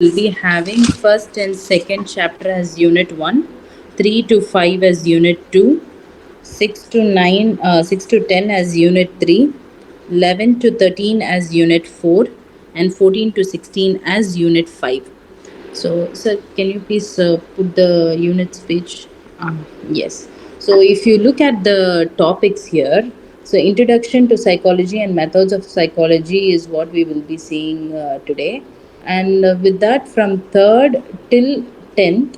will be having first and second chapter as unit 1, 3 to 5 as unit 2, 6 to 9, 6 to 10 as unit 3, 11 to 13 as unit 4, and 14 to 16 as unit 5. So, sir, can you please put the units page? Yes. So, if you look at the topics here, so introduction to psychology and methods of psychology is what we will be seeing today, and with that, from third till 10th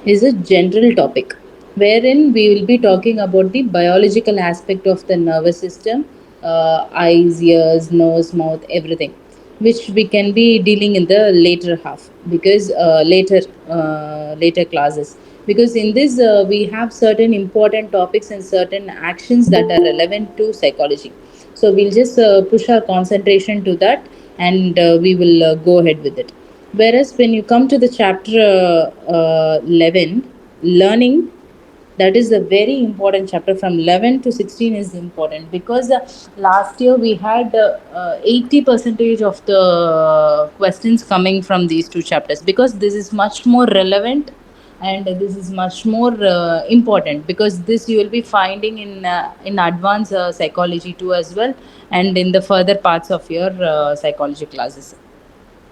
is a general topic wherein we will be talking about the biological aspect of the nervous system, eyes, ears, nose, mouth, everything, which we can be dealing in the later half because later classes, because in this we have certain important topics and certain actions that are relevant to psychology. So we'll just push our concentration to that, and we will go ahead with it. Whereas when you come to the chapter 11, learning, that is a very important chapter. From 11 to 16 is important because last year we had 80 percentage of the questions coming from these two chapters, because this is much more relevant and this is much more important, because this you will be finding in advanced psychology too as well, and in the further parts of your psychology classes.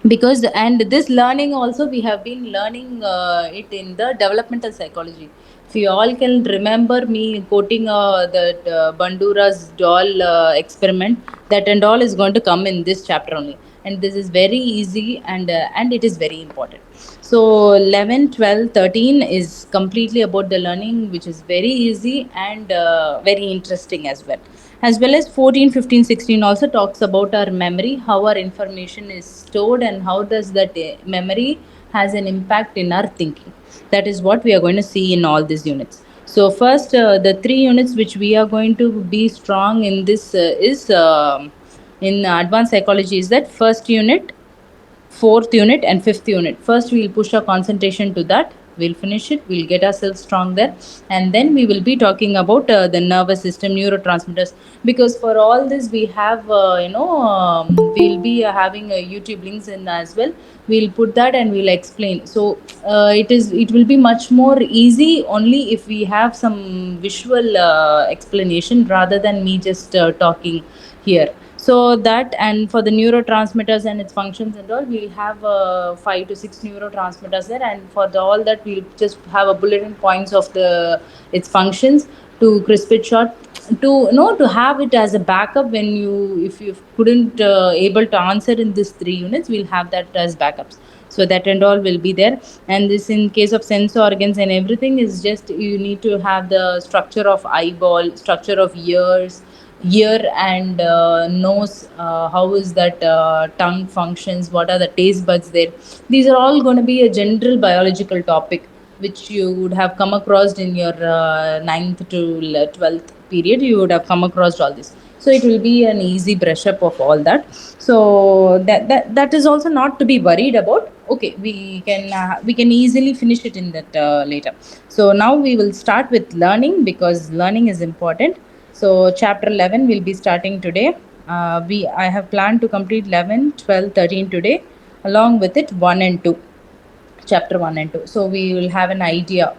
Because and this learning also we have been learning it in the developmental psychology. If you all can remember me quoting that Bandura's doll experiment, that and all is going to come in this chapter only, and this is very easy, and it is very important. So 11, 12, 13 is completely about the learning, which is very easy and very interesting as well. As well as 14, 15, 16 also talks about our memory, how our information is stored, and how does that memory has an impact in our thinking. That is what we are going to see in all these units. So first, the three units which we are going to be strong in this is in advanced psychology, is that first unit, fourth unit, and fifth unit. First we'll push our concentration to that, we'll finish it, we'll get ourselves strong there, and then we will be talking about the nervous system, neurotransmitters. Because for all this we have we'll be having YouTube links in as well. We'll put that and we'll explain. So it will be much more easy only if we have some visual explanation rather than me just talking here. So that, and for the neurotransmitters and its functions and all, we'll have 5 to 6 neurotransmitters there, and for all that we'll just have a bulletin points of the its functions to crisp it short, to to have it as a backup. When you, if you couldn't able to answer in this 3 units, we'll have that as backups. So that and all will be there. And this, in case of sense organs and everything, is just you need to have the structure of eyeball, structure of ear and nose, how is that tongue functions, what are the taste buds there. These are all going to be a general biological topic which you would have come across in your 9th to 12th period. You would have come across all this, so it will be an easy brush up of all that. So that is also not to be worried about. Okay, we can easily finish it in that later. So now we will start with learning, because learning is important. So chapter 11 will be starting today. I have planned to complete 11, 12, 13 today, along with it 1 and 2, chapter 1 and 2. So we will have an idea.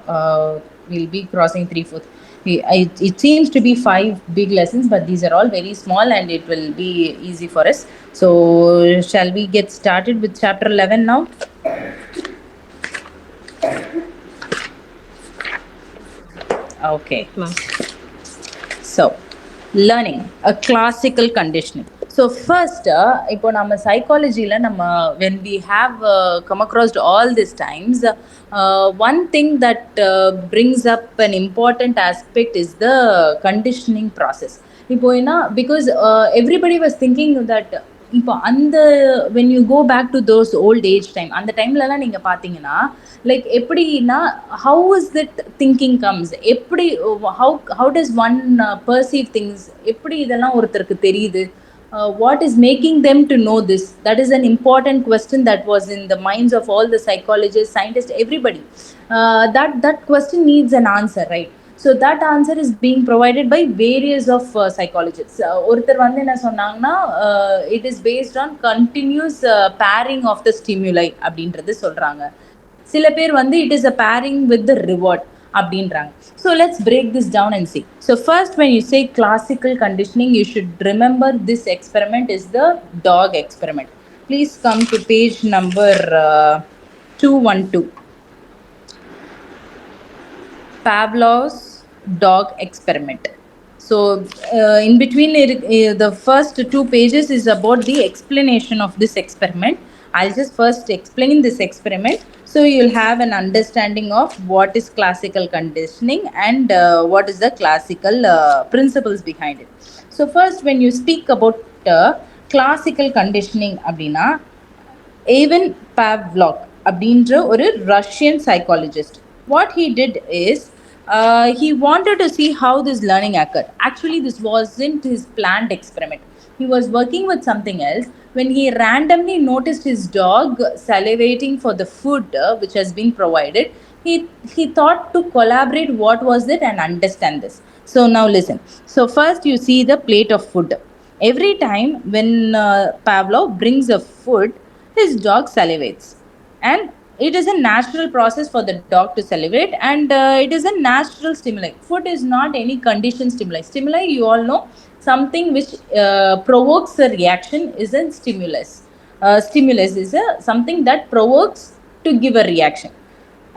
We'll be crossing 3/4. It seems to be 5 big lessons, but these are all very small and it will be easy for us. So shall we get started with chapter 11 now? Okay. So, learning, a classical conditioning. So first, இப்போ நம்ம சைக்காலஜியில் நம்ம when we have come across all these times, one thing that brings up an important aspect is the conditioning process. இப்போ என்ன, because everybody was thinking that இப்போ அந்த when you go back to those old age time, அந்த டைம்லலாம் நீங்கள் பார்த்தீங்கன்னா, like எப்படின்னா, how is that thinking comes, எப்படி how does one perceive things, எப்படி இதெல்லாம் ஒருத்தருக்கு தெரியுது, what is making them to know this? That is an important question that was in the minds of all the psychologists, scientists, everybody. That question needs an answer, right? So that answer is being provided by various of psychologists. ஒருத்தர் வந்து என்ன சொன்னாங்கன்னா, it is based on continuous pairing of the stimuli அப்படின்றது சொல்றாங்க. சில பேர் வந்து it is a pairing with the reward அப்படின்றாங்க. So let's break this down and see. So first, when you say classical conditioning, you should remember this experiment is the dog experiment. Please come to page number 212. Pavlov's dog experiment. So in between the first two pages is about the explanation of this experiment. I'll just first explain this experiment so you'll have an understanding of what is classical conditioning and what is the classical principles behind it. So first, when you speak about classical conditioning அப்படின்னா, Ivan Pavlov அப்படின்ற ஒரு Russian psychologist. What he did is he wanted to see how this learning occurred. Actually, this wasn't his planned experiment. He was working with something else when he randomly noticed his dog salivating for the food which has been provided. He thought to collaborate what was it and understand this. So now listen. So first you see the plate of food. Every time when Pavlov brings a food, his dog salivates, and it is a natural process for the dog to salivate, and it is a natural stimuli. Food is not any conditioned stimuli. You all know, something which provokes a reaction is a stimulus. Stimulus is something that provokes to give a reaction,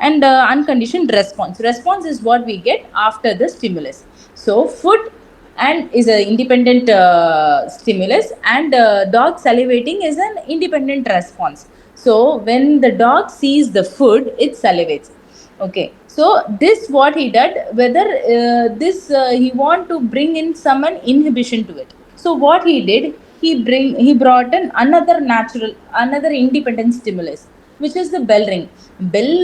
and unconditioned response is what we get after the stimulus. So food and is an independent stimulus, and dog salivating is an independent response. So when the dog sees the food, it salivates. Okay, so this what he did, whether this he want to bring in some inhibition to it. So what he did, he brought in another independent stimulus, which is the bell ring. Bell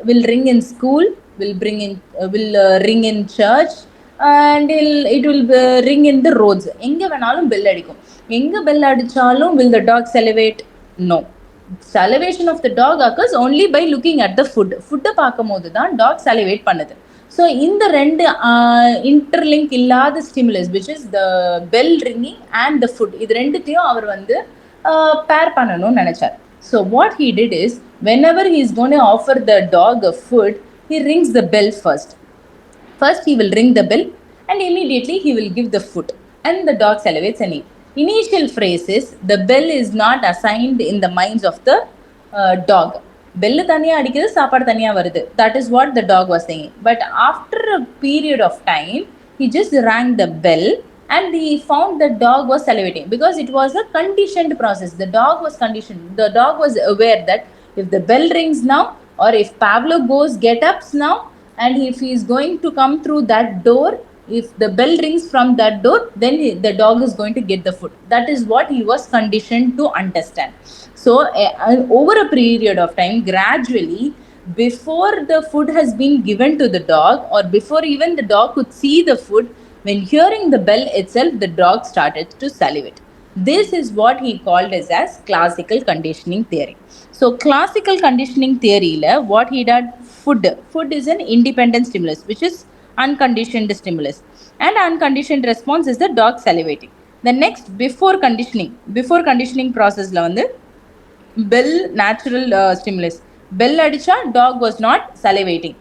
will ring in school, will ring in church, and it will ring in the roads. எங்க வேணாலும் bell அடிக்கும். எங்க bell அடிச்சாலும் will the dog salivate? No. Salivation of the dog occurs only by looking at the food. Food பார்க்கும்போது தான் dog salivate பண்ணுது. So இந்த ரெண்டு interlink இல்லாத stimulus, which is the bell ringing and the food, இது ரெண்டுத்தையும் அவர் வந்து pair பண்ணணும்னு நினைச்சார். So what he did is, whenever he is going to offer the dog a food, he rings the bell first. First he will ring the bell, and immediately he will give the food, and the dog salivates and eats. Initial phrase is, the bell is not assigned in the minds of the dog. Bell தனியா அடிக்குது, சாப்பாடு தனியா வருது. That is what the dog was saying. But after a period of time, he just rang the bell, and he found the dog was salivating because it was a conditioned process. The dog was conditioned. The dog was aware that if the bell rings now, or if Pavlov goes get ups now, and if he is going to come through that door, if the bell rings from that door, then the dog is going to get the food. That is what he was conditioned to understand. So over a period of time, gradually, before the food has been given to the dog, or before even the dog could see the food, when hearing the bell itself, the dog started to salivate. This is what he called as classical conditioning theory. So classical conditioning theory la, what he did, food is an independent stimulus, which is unconditioned stimulus, and unconditioned response is the dog salivating. The next, before conditioning process la வந்து bell natural stimulus, bell அடிச்சா dog was not salivating.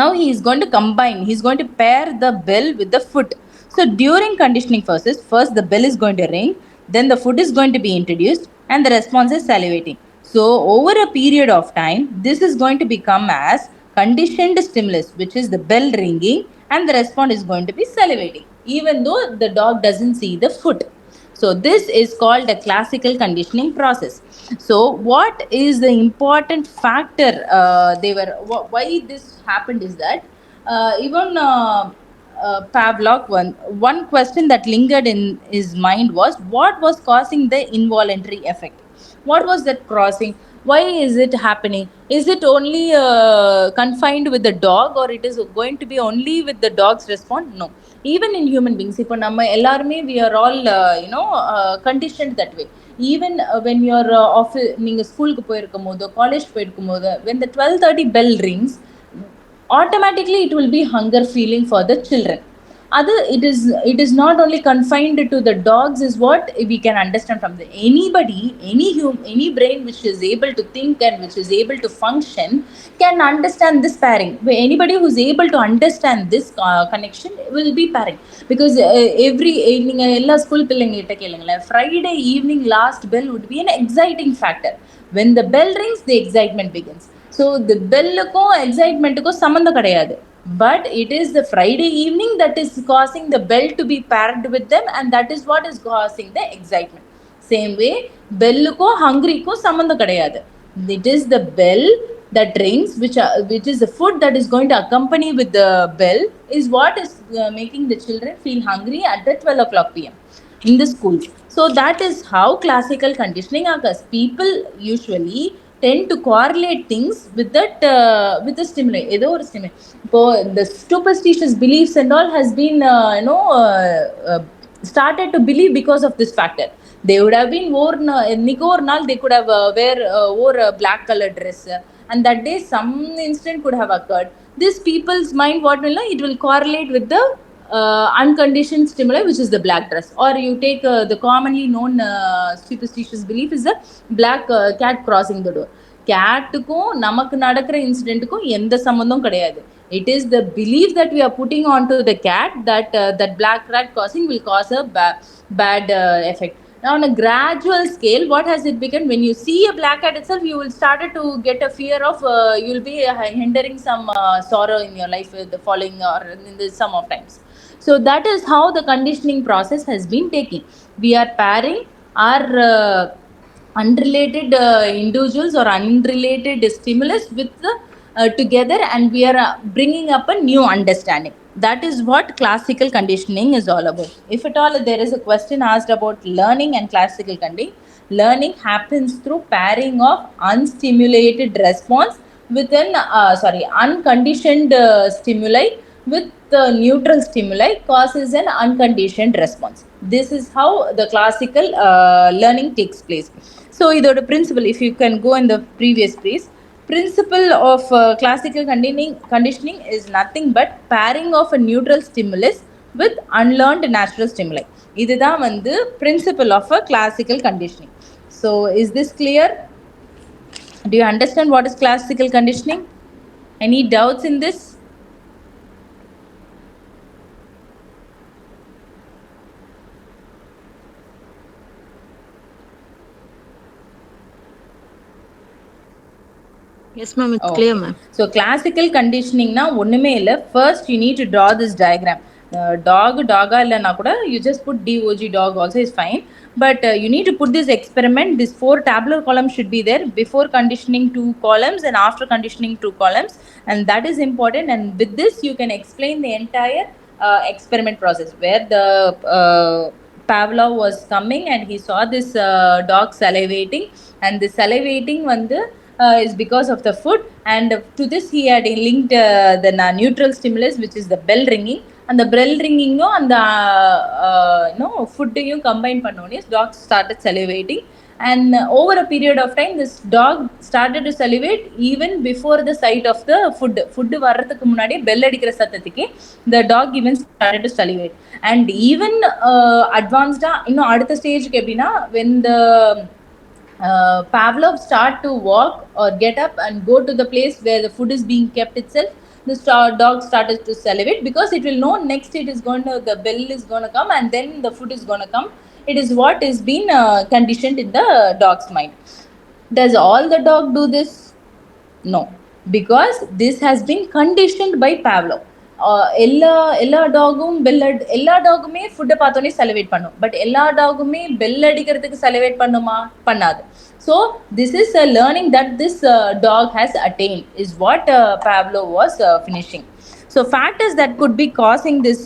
Now he is going to combine, he is going to pair the bell with the food. So during conditioning process, first the bell is going to ring, then the food is going to be introduced, and the response is salivating. So over a period of time, this is going to become as conditioned stimulus, which is the bell ringing, and the response is going to be salivating, even though the dog doesn't see the food. So this is called a classical conditioning process. So what is the important factor why this happened is that even Pavlov, one question that lingered in his mind was, what was causing the involuntary effect? What was that causing? Why is it happening? Is it only confined with the dog, or it is going to be only with the dog's response? No, even in human beings, இப்போ நம்ம எல்லாருமே we are all conditioned that way. Even when you're office, நீங்க ஸ்கூலுக்கு போயிருக்கும் போது, college போயிருக்கும் போது, when the 12:30 bell rings, automatically it will be hunger feeling for the children. Other, it is not only confined to the dogs is what we can understand from the anybody, any brain which is able to think and which is able to function can understand this pairing. Anybody who is able to understand this connection will be pairing. Because every நீங்க எல்லா school பிள்ளைங்க கிட்ட கேளுங்களேன், Friday evening last bell would be an exciting factor. when the bell rings the excitement begins. So the பெல்லுக்கும் எக்ஸைட்மெண்ட்டுக்கும் சம்மந்தம் கிடையாது. But it is the Friday evening that is causing the bell to be paired with them, and that is what is causing the excitement. Same way, பெல்லுக்கும் ஹங்கிரிக்கும் சம்மந்தம் கிடையாது. It is the bell that rings, which is the food that is going to accompany with the bell, is what is making the children feel hungry at the 12 o'clock p.m. in the school. So that is how classical conditioning occurs. People usually tend to correlate things with the stimuli. ஏதோ ஒரு stimuli. இப்போ the superstitious beliefs and all has been started to believe because of this factor. They would have been worn இன்னைக்கு ஒரு நாள் they could have wore a black color dress, and that day some incident could have occurred. This people's mind, what will know, it will correlate with the unconditioned stimuli, which is the black dress. Or you take the commonly known superstitious belief is the black cat crossing the door. கேட்டுக்கும் நமக்கு நடக்கிற இன்சிடென்ட்டுக்கும் எந்த சம்மந்தம் கிடையாது. It is the belief that we are putting onto the cat that that black cat crossing will cause a bad effect. Now on a gradual scale, what has it become? When you see a black cat itself, you will start to get a fear of you'll be hindering some sorrow in your life with the following or in the some of times. So that is how the conditioning process has been taking. We are pairing our unrelated individuals or unrelated stimulus with together, and we are bringing up a new understanding. That is what classical conditioning is all about. If at all there is a question asked about learning and classical conditioning, learning happens through pairing of unstimulated response with an unconditioned stimuli with the neutral stimuli causes an unconditioned response. This is how the classical learning takes place. So idoda principle, if you can go in the previous piece, principle of classical conditioning is nothing but pairing of a neutral stimulus with unlearned natural stimuli. இதுதான் வந்து principle of a classical conditioning. So is this clear? Do you understand what is classical conditioning? Any doubts in this? Yes ma'am, it's clear ma'am. So classical conditioning na onnume illa. First you need to draw this diagram. Dog illana kuda you just put dog, dog also is fine, but you need to put this experiment. This 4 tabular columns should be there. Before conditioning 2 columns and after conditioning 2 columns, and that is important. And with this you can explain the entire experiment process, where the Pavlov was coming and he saw this dog salivating, and the salivating vandu is because of the food, and to this he had linked the neutral stimulus, which is the bell ringing, and the bell ringing and the food combine pannone dog started salivating. And over a period of time this dog started to salivate even before the sight of the food varradhukku munadi bell adikira sathathike the dog even started to salivate. And even advanced இன்னும் அடுத்த ஸ்டேஜ்க்கு எப்படின்னா, when the Pavlov start to walk or get up and go to the place where the food is being kept itself, the dog started to salivate, because it will know next it is going to, the bell is going to come and then the food is going to come. It is what is been conditioned in the dog's mind. Does all the dog do this? No, because this has been conditioned by Pavlov. எல்லா டாகும் எல்லா டாகுமே ஃபுட்டை பார்த்தோன்னே செலிவேட் பண்ணும், but எல்லா டாகுமே bell அடிக்கிறதுக்கு செலிவேட் பண்ணுமா? பண்ணாது. So this is a learning that this dog has attained, is what Pavlov was finishing. So factors that could be causing this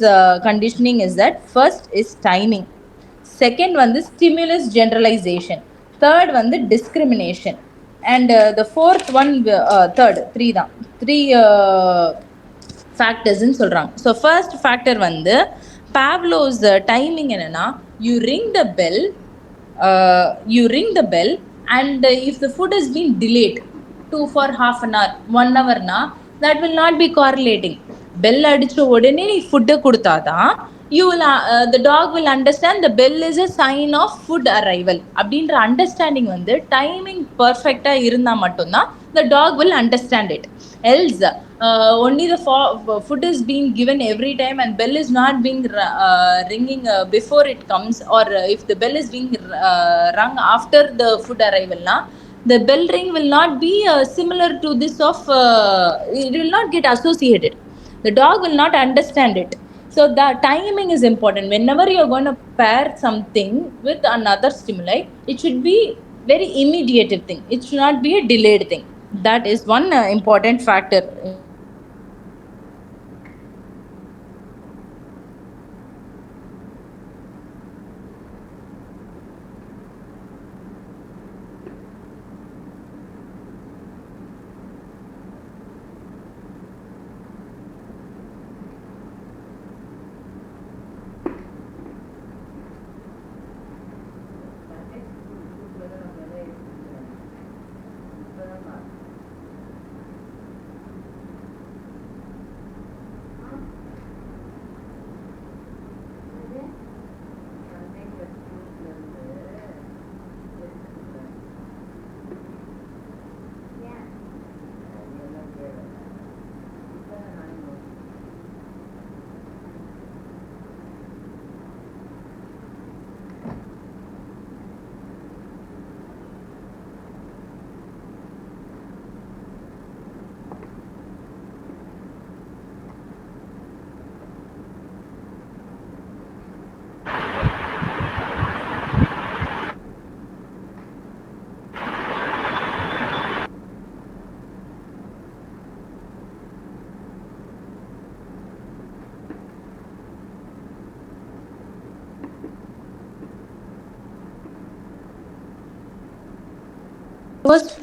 conditioning is that first is timing, second one the stimulus generalization, third one the discrimination, and the fourth one three ஃபேக்டர்ஸ்ன்னு சொல்கிறாங்க. So first factor வந்து Pavlov's timing என்னென்னா, you ring the bell and if the food has been delayed for half an hour, 1 hour na, that will not be correlating. Bell அடிச்ச உடனே நீ food கொடுத்தாதான் you will the dog will understand the bell is a sign of food arrival அப்படின்ற understanding வந்து timing பர்ஃபெக்டா இருந்தா மட்டும்தான் the dog will understand it. Else only the food is being given every time and bell is not being ringing before it comes, or if the bell is being rung after the food arrival na, the bell ring will not be similar to this of it will not get associated. The dog will not understand it. So the timing is important. Whenever you are going to pair something with another stimuli, it should be very immediate thing, it should not be a delayed thing. That is one important factor.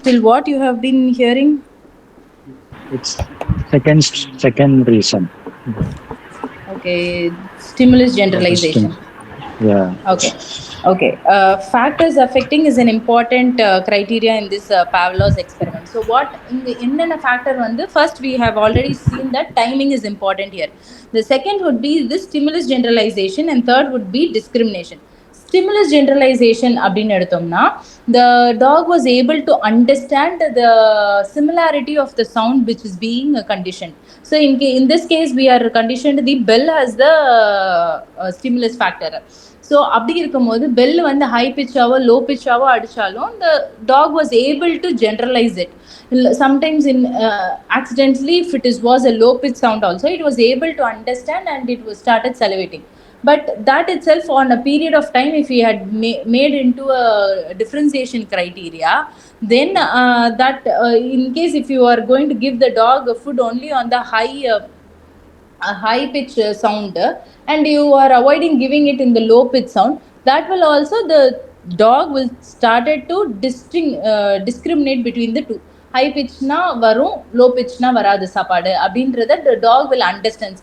Till what you have been hearing? It's second reason. Okay, stimulus What is generalization. yeah. Okay. Factors affecting is an important criteria in this Pavlov's experiment. So what in a factor one, the first we have already seen that timing is important here. The second would be this stimulus generalization, and third would be discrimination. Stimulus generalization அப்படின்னு எடுத்தோம்னா the dog was able to understand the similarity of the sound which is being conditioned. So in this case we are conditioned the bell as the stimulus factor. So அப்படி இருக்கும்போது bell வந்து high பிச்சாவோ low பிச்சாவோ அடித்தாலும் the dog was able to generalize it. Sometimes in accidentally if it was a low pitch sound also, it was able to understand and it was started salivating. But that itself on a period of time, if we had made into a differentiation criteria, then that in case if you are going to give the dog food only on the high pitch sound and you are avoiding giving it in the low pitch sound, that will also the dog will started to discriminate between the two. High pitch na varum, low pitch na varadu sapadu அப்படின்றத the dog will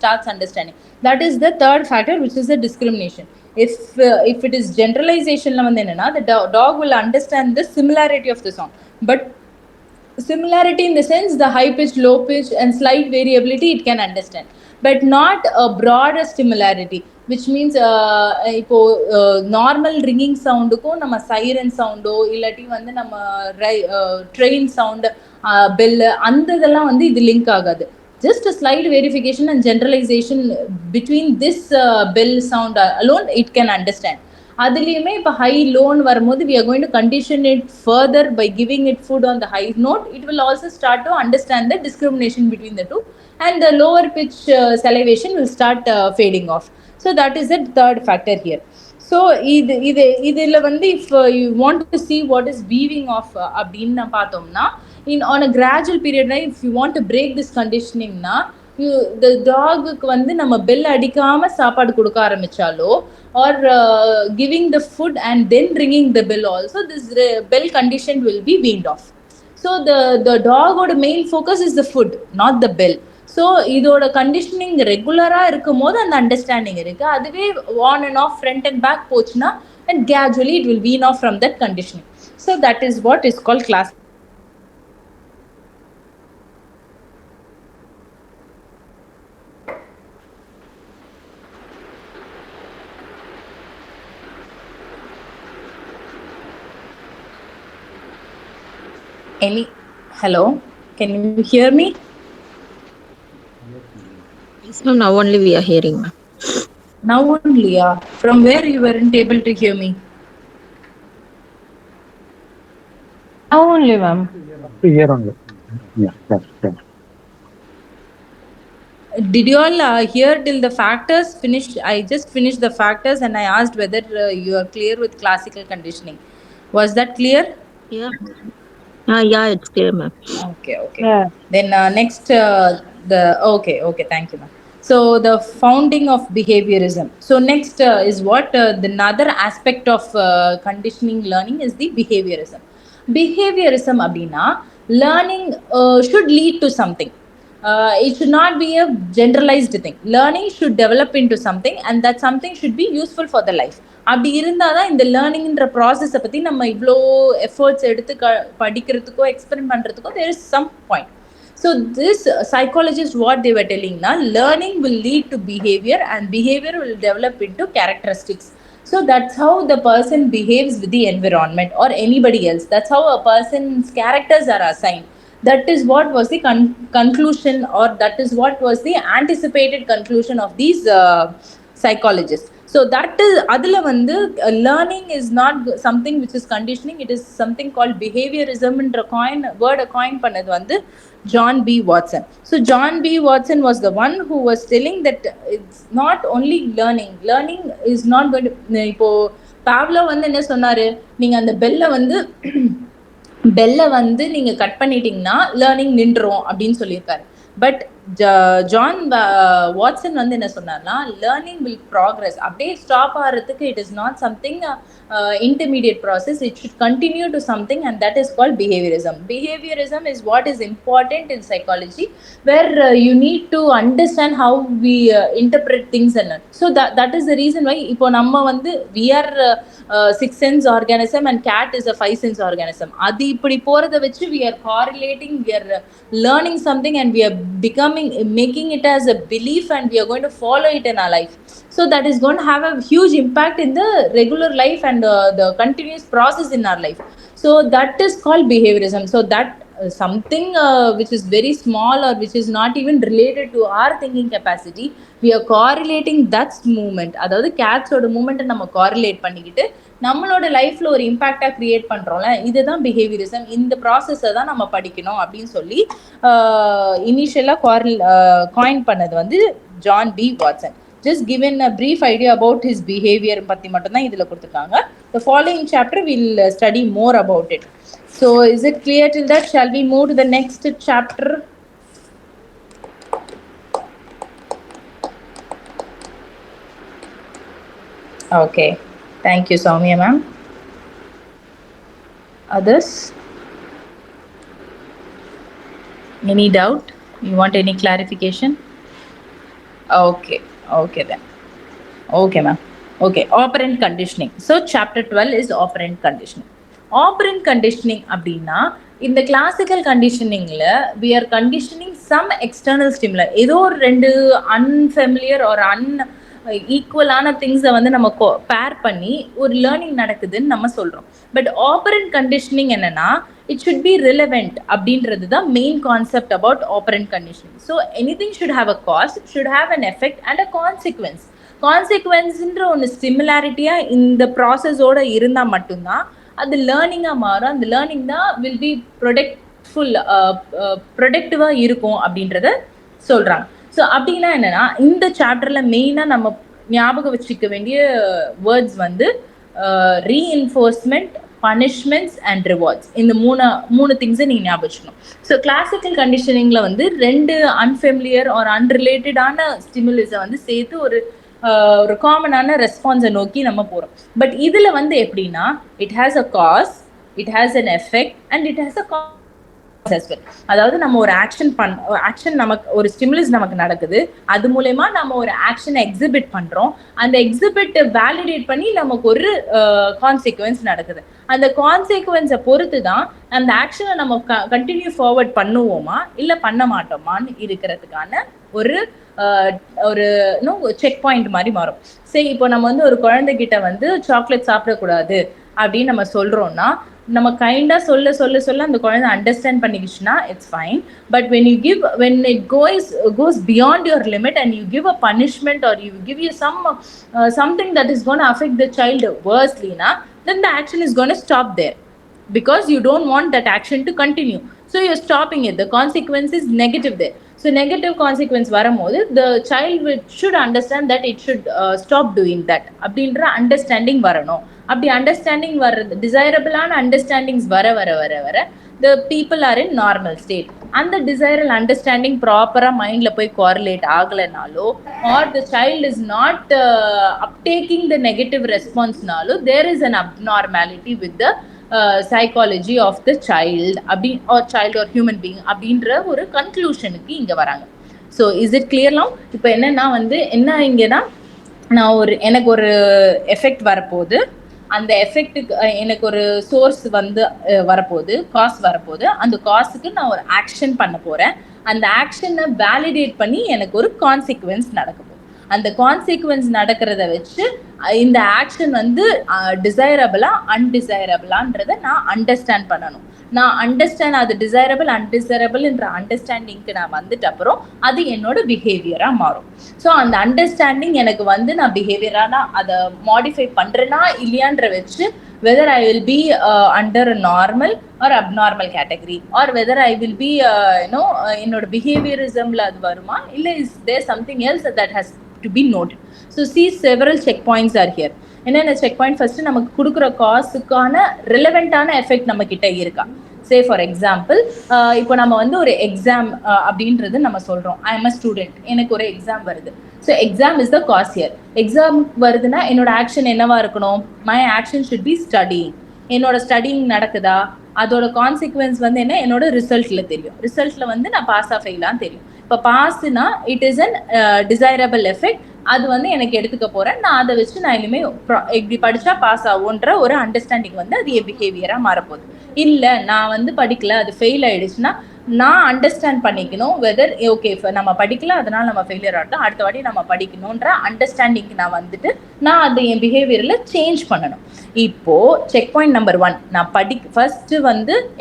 starts understanding. That is the third factor, which is the discrimination. If it is generalization la வந்து என்னன்னா the dog will understand the similarity of the sound, but similarity in the sense the high pitch, low pitch and slight variability it can understand, but not a broader similarity, which means இப்போ normal ringing சவுண்டுக்கும் நம்ம siren சவுண்டோ இல்லாட்டி வந்து நம்ம train sound bell அந்த இதெல்லாம் வந்து இது link ஆகாது. Just a slight verification and generalization between this bell sound alone it can understand. அதுலேயுமே இப்போ ஹை லோன்னு வரும்போது we are going to condition it further by giving it food on the high note. It will also start to understand the discrimination between the two, and the lower pitch salivation will start fading off. So that is the third factor here. So இதில் வந்து if you want to see what is weaving off அப்படின்னு பார்த்தோம்னா on a gradual period, if you want to break this conditioning na, the டாகுக்கு வந்து நம்ம bell அடிக்காம சாப்பாடு கொடுக்க ஆரம்பிச்சாலோ or giving the food and then ringing the bell also, this bell condition will be weaned off. So the dog oda main focus is the food, not the bell. So இதோட conditioning ரெகுலராக இருக்கும் போது அந்த understanding இருக்குது. அதுவே on and off front and back போச்சுன்னா and gradually it will wean off from that conditioning. So that is what is called class. Any? Hello? Can you hear me? Yes, ma'am. Now only we are hearing, ma'am. Now only, from where you weren't able to hear me? Now only, ma'am. Here only. Yeah, yes, yes. Did you all hear till the factors finished? I just finished the factors and I asked whether you are clear with classical conditioning. Was that clear? Yeah. Yeah, it's clear, ma'am. Okay, okay. Yeah. Then next, okay. Thank you, ma'am. So the founding of behaviorism. So next is what the another aspect of conditioning learning is the behaviorism. Behaviorism abdina learning should lead to something. It should not be a generalized thing. Learning should develop into something, and that something should be useful for the life. அப்படி இருந்தால் தான் இந்த லேர்னிங்ன்ற ப்ராசஸை பற்றி நம்ம இவ்வளோ efforts எடுத்து படிக்கிறதுக்கோ எக்ஸ்பெரிமெண்ட் பண்ணுறதுக்கோ there is some point. So this psychologist what they were telling now, learning will lead to behavior and behavior will develop into characteristics. So that's how the person behaves with the environment or anybody else. That's how a person's characters are assigned. That is what was the conclusion, or that is what was the anticipated conclusion of these psychologists. So that is adula vandu learning is not something which is conditioning. It is something called behaviorism என்ற coin பண்ணது வந்து John B. Watson. So John B. Watson was the one who was telling that it's not only learning. Learning is not going to இப்போ Pavlo வந்து என்ன சொன்னாரு, நீங்க அந்த பெல்லை வந்து நீங்கள் கட் பண்ணிட்டீங்கன்னா லேர்னிங் நின்றுரும் அப்படின்னு சொல்லியிருக்காரு. பட் ஜான் வாட்சன் வந்து என்ன சொன்னார்னா, லேர்னிங் வில் ப்ராக்ரஸ். அப்படியே ஸ்டாப் ஆகிறதுக்கு it is not something intermediate process. It should continue to something, and that is called behaviorism. Behaviorism is what is important in psychology, where you need to understand how we interpret things and so that is the reason why இப்போ நம்ம வந்து we are 6 sense organism and cat is a 5 sense organism. அது இப்படி போறத வச்சு we are correlating, we are learning something, and we are becoming making it as a belief, and we are going to follow it in our life. So that is going to have a huge impact in the regular life and the continuous process in our life. So that is called behaviorism. So that something which is very small or which is not even related to our thinking capacity, we are correlating that movement. அதாவது கேட்ஸோட மூமெண்ட்டை நம்ம correlate பண்ணிக்கிட்டு நம்மளோட லைஃப்ல ஒரு இம்பாக்டா create பண்றோம்ல, இதுதான் behaviourism. இந்த ப்ராசஸை தான் நம்ம படிக்கணும் அப்படின்னு சொல்லி இனிஷியலா காயின் பண்ணது வந்து John B Watson. Just given a brief idea about his behavior பத்தி மட்டும் தான் இதுல கொடுத்திருக்காங்க. The following chapter we'll study more about it. So is it clear till that? Shall we move to the next chapter? Okay, thank you Soumya ma'am. Others? Any doubt? You want any clarification? Okay then. Okay ma'am. Okay, operant conditioning. So chapter 12 is operant conditioning. Operant conditioning அப்படின்னா இந்த classical கண்டிஷனிங்ல we are conditioning some external stimuli. ஏதோ ஒரு ரெண்டு unfamiliar ஒரு ஈக்குவலான திங்ஸை வந்து நம்ம பேர் பண்ணி ஒரு லேர்னிங் நடக்குதுன்னு நம்ம சொல்கிறோம். பட் ஆப்பரண்ட் கண்டிஷனிங் என்னன்னா, இட் ஷுட் பி ரிலவெண்ட் அப்படின்றது தான் main concept about operant conditioning. So anything should have a cause, should have an effect and a consequence. கான்சிக்வன்ஸ்ன்ற ஒன்று சிமிலாரிட்டியாக இந்த ப்ராசஸோட இருந்தால் மட்டும்தான் அது லேர்னிங்காக மாறும். அந்த லேர்னிங் தான் வில் பி ப்ரொடக்டிவாக இருக்கும் அப்படின்றத சொல்கிறாங்க. ஸோ அப்படின்னா என்னன்னா, இந்த சாப்டரில் மெயினாக நம்ம ஞாபகம் வச்சுக்க வேண்டிய வேர்ட்ஸ் வந்து ரீஎன்ஃபோர்ஸ்மெண்ட், பனிஷ்மெண்ட்ஸ் அண்ட் ரிவார்ட்ஸ். இந்த மூணு திங்ஸை நீங்கள் ஞாபகம் வச்சுக்கணும். ஸோ கிளாசிக்கல் கண்டிஷனிங்கில் வந்து ரெண்டு அன்ஃபெமிலியர் ஆர் அன்ரிலேட்டடான ஸ்டிமுலஸை வந்து சேர்த்து ஒரு காமனான ரெஸ்பான்ஸை நோக்கி நம்ம போகிறோம். பட் இதில் வந்து எப்படின்னா, it has a cos, it has an effect and it has அ அதாவது நம்ம ஒரு ஆக்ஷன் நமக்கு ஒரு ஸ்டிமுலஸ் நமக்கு நடக்குது, அது மூலமா நம்ம ஒரு ஆக்ஷனை எக்ஸிபிட் பண்றோம். அந்த எக்ஸிபிட் வேலிடேட் பண்ணி நமக்கு ஒரு கான்சிக்வன்ஸ் நடக்குது. அந்த கான்சிக்வன்ஸை பொறுத்து தான் அந்த ஆக்ஷனை நம்ம கண்டினியூ ஃபார்வர்ட் பண்ணுவோமா இல்லை பண்ண மாட்டோமான்னு இருக்கிறதுக்கான ஒரு செக் பாயிண்ட் மாதிரி மாறும். சரி, இப்போ நம்ம வந்து ஒரு குழந்தைகிட்ட வந்து சாக்லேட் சாப்பிடக்கூடாது அப்படின்னு நம்ம சொல்றோம்னா, நம்ம கைண்டா சொல்ல அந்த குழந்தை அண்டர்ஸ்டாண்ட் பண்ணிக்கிச்சுன்னா it's fine. But when it goes beyond your limit and you give a punishment or you give you something that is going to affect the child worstly na, then the action is going to stop there because you don't want that action to continue. So you're stopping it. The consequence is negative there. So negative consequence வரும்போது the child should understand that it should stop doing that அப்படின்ற understanding வரணும். அப்படி understanding வர்றது டிசைரபிளான understandings வர the people are in normal state. அந்த desirable understanding ப்ராப்பரா மைண்ட்ல போய் correlate ஆகலனாலோ or the child is not uptaking the negative response நாலோ there is an abnormality with the psychology of the child அப்படி or child or human being அப்படின்ற ஒரு கன்க்ளூஷனுக்கு இங்க வராங்க. So is it clear now? இப்போ என்னன்னா என்ன இங்கன்னா நான் எனக்கு ஒரு எஃபெக்ட் வரப்போகுது. அந்த எஃபெக்ட்டுக்கு எனக்கு ஒரு சோர்ஸ் வரப்போகுது, காசு வரப்போகுது. அந்த காசுக்கு நான் ஒரு ஆக்ஷன் பண்ண போகிறேன். அந்த ஆக்ஷனை வேலிடேட் பண்ணி எனக்கு ஒரு கான்சிக்வன்ஸ் நடக்க போகுது. அந்த கான்சிக்வன்ஸ் நடக்கிறத வச்சு இந்த ஆக்ஷன் டிசைரபிளா அன்டிசைரபிளான்றதை நான் அண்டர்ஸ்டாண்ட் பண்ணணும். நான் அண்டர்ஸ்டாண்ட் அது டிசைரபிள் அன்டிசைரபிள் என்ற அண்டர்ஸ்டாண்டிங்க்கு நான் வந்துட்டு அப்புறம் அது என்னோட பிஹேவியராக மாறும். ஸோ அந்த அண்டர்ஸ்டாண்டிங் எனக்கு நான் பிஹேவியரானா அதை மாடிஃபை பண்ணுறேன்னா இல்லையான்ற வச்சு whether I will be under a normal or abnormal category or whether I will be என்னோட behaviorismல அது வருமா இல்லை is there something else that has to be noted. So see several checkpoints are here. என்னென்ன check point? First நமக்கு கொடுக்குற காசுக்கான ரிலவெண்டான effect நம்ம கிட்ட இருக்கா? சே ஃபார் எக்ஸாம்பிள் இப்போ நம்ம ஒரு எக்ஸாம் அப்படின்றது நம்ம சொல்றோம். ஐ எம் அ ஸ்டூடெண்ட், எனக்கு ஒரு எக்ஸாம் வருது. So exam is the cause year. Exam வருதுன்னா என்னோட ஆக்ஷன் என்னவா இருக்கணும்? My action should be studying. என்னோட ஸ்டடிங் நடக்குதா? அதோட கான்சிக்வன்ஸ் என்ன? என்னோட ரிசல்ட்ல தெரியும். ரிசல்ட்ல நான் பாஸ் ஆ ஃபெயிலான்னு தெரியும். இப்போ பாஸ்னா it is an desirable effect. அது எனக்கு எடுத்துக்க போறேன். நான் அதை வச்சு நான் இனிமே இப்படி படிச்சா பாஸ் ஆகுன்ற ஒரு அண்டர்ஸ்டாண்டிங் அது என் பிஹேவியரா மாறப்போகுது. இல்ல நான் படிக்கல, அது ஃபெயில் ஆயிடுச்சுன்னா நான் அண்டர்ஸ்டாண்ட் பண்ணிக்கணும் வெதர் ஓகே நம்ம படிக்கல அதனால நம்ம ஃபெயிலியர் ஆகட்டும், அடுத்த வாட்டி நம்ம படிக்கணும்ன்ற அண்டர்ஸ்டாண்டிங் நான் நான் அதை என் பிஹேவியர்ல சேஞ்ச் பண்ணணும். இப்போ செக் பாயிண்ட் நம்பர் 1, நான் ஃபர்ஸ்ட்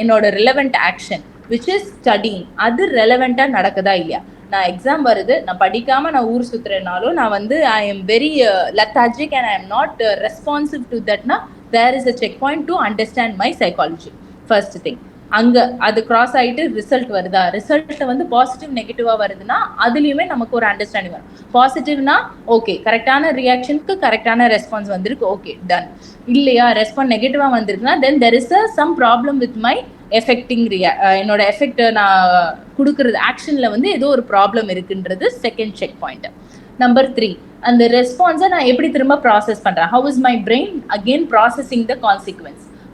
என்னோட relevant action which is studying அது ரெலவெண்டா நடக்குதா இல்லையா? நான் எக்ஸாம் வருது, நான் படிக்காம நான் ஊர் சுத்துறேனாலும் நான் I am very lethargic and I am not responsive to தட்னா there is a check point to understand my psychology. First thing அங்க அது கிராஸ் ஆகிட்டு ரிசல்ட் வருதா? ரிசல்ட் பாசிட்டிவ் நெகட்டிவா வருதுன்னா அதுலயுமே நமக்கு ஒரு அண்டர்ஸ்டாண்டிங் வரும். பாசிட்டிவ்னா ஓகே கரெக்டான ரியாக்ஷனுக்கு கரெக்டான ரெஸ்பான்ஸ் வந்திருக்கு, ஓகே டன். இல்லையா ரெஸ்பான்ஸ் நெகட்டிவா வந்திருக்குன்னா then there is some problem with my affecting என்னோட எஃபெக்ட் நான் கொடுக்கறது ஆக்ஷன்ல ஏதோ ஒரு ப்ராப்ளம் இருக்குன்றது செகண்ட் செக் பாயிண்ட். நம்பர் 3, அந்த ரெஸ்பான்ஸை நான் எப்படி திரும்ப ப்ராசஸ் பண்றேன்? How is my brain again processing the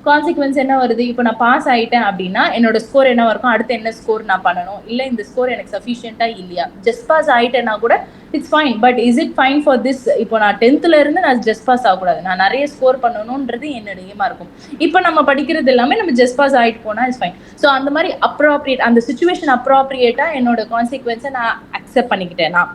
consequence என்ன வருது? இப்போ நான் பாஸ் ஆயிட்டேன் அப்படின்னா என்னோட ஸ்கோர் என்னவா இருக்கும்? அடுத்து என்ன ஸ்கோர் நான் பண்ணணும்? இல்லை இந்த ஸ்கோர் எனக்கு சஃபிஷியண்டா இல்லையா? ஜஸ்ட் பாஸ் ஆயிட்டேன்னா கூட it's fine, but is it fine for this? இப்போ நான் 10th இருந்து நான் ஜஸ்ட் பாஸ் ஆகக்கூடாது, நான் நிறைய ஸ்கோர் பண்ணணும்ன்றது என்னோட எய்மா இருக்கும். இப்போ நம்ம படிக்கிறது எல்லாமே நம்ம ஜஸ்ட் பாஸ் ஆகிட்டு போனா இட்ஸ் ஃபைன். ஸோ அந்த மாதிரி அப்ராப்ரியேட் அந்த சுச்சுவேஷன் அப்ராப்ரியேட்டா என்னோட கான்சிக்வன்ஸை நான் அக்செப்ட் பண்ணிக்கிட்டேனா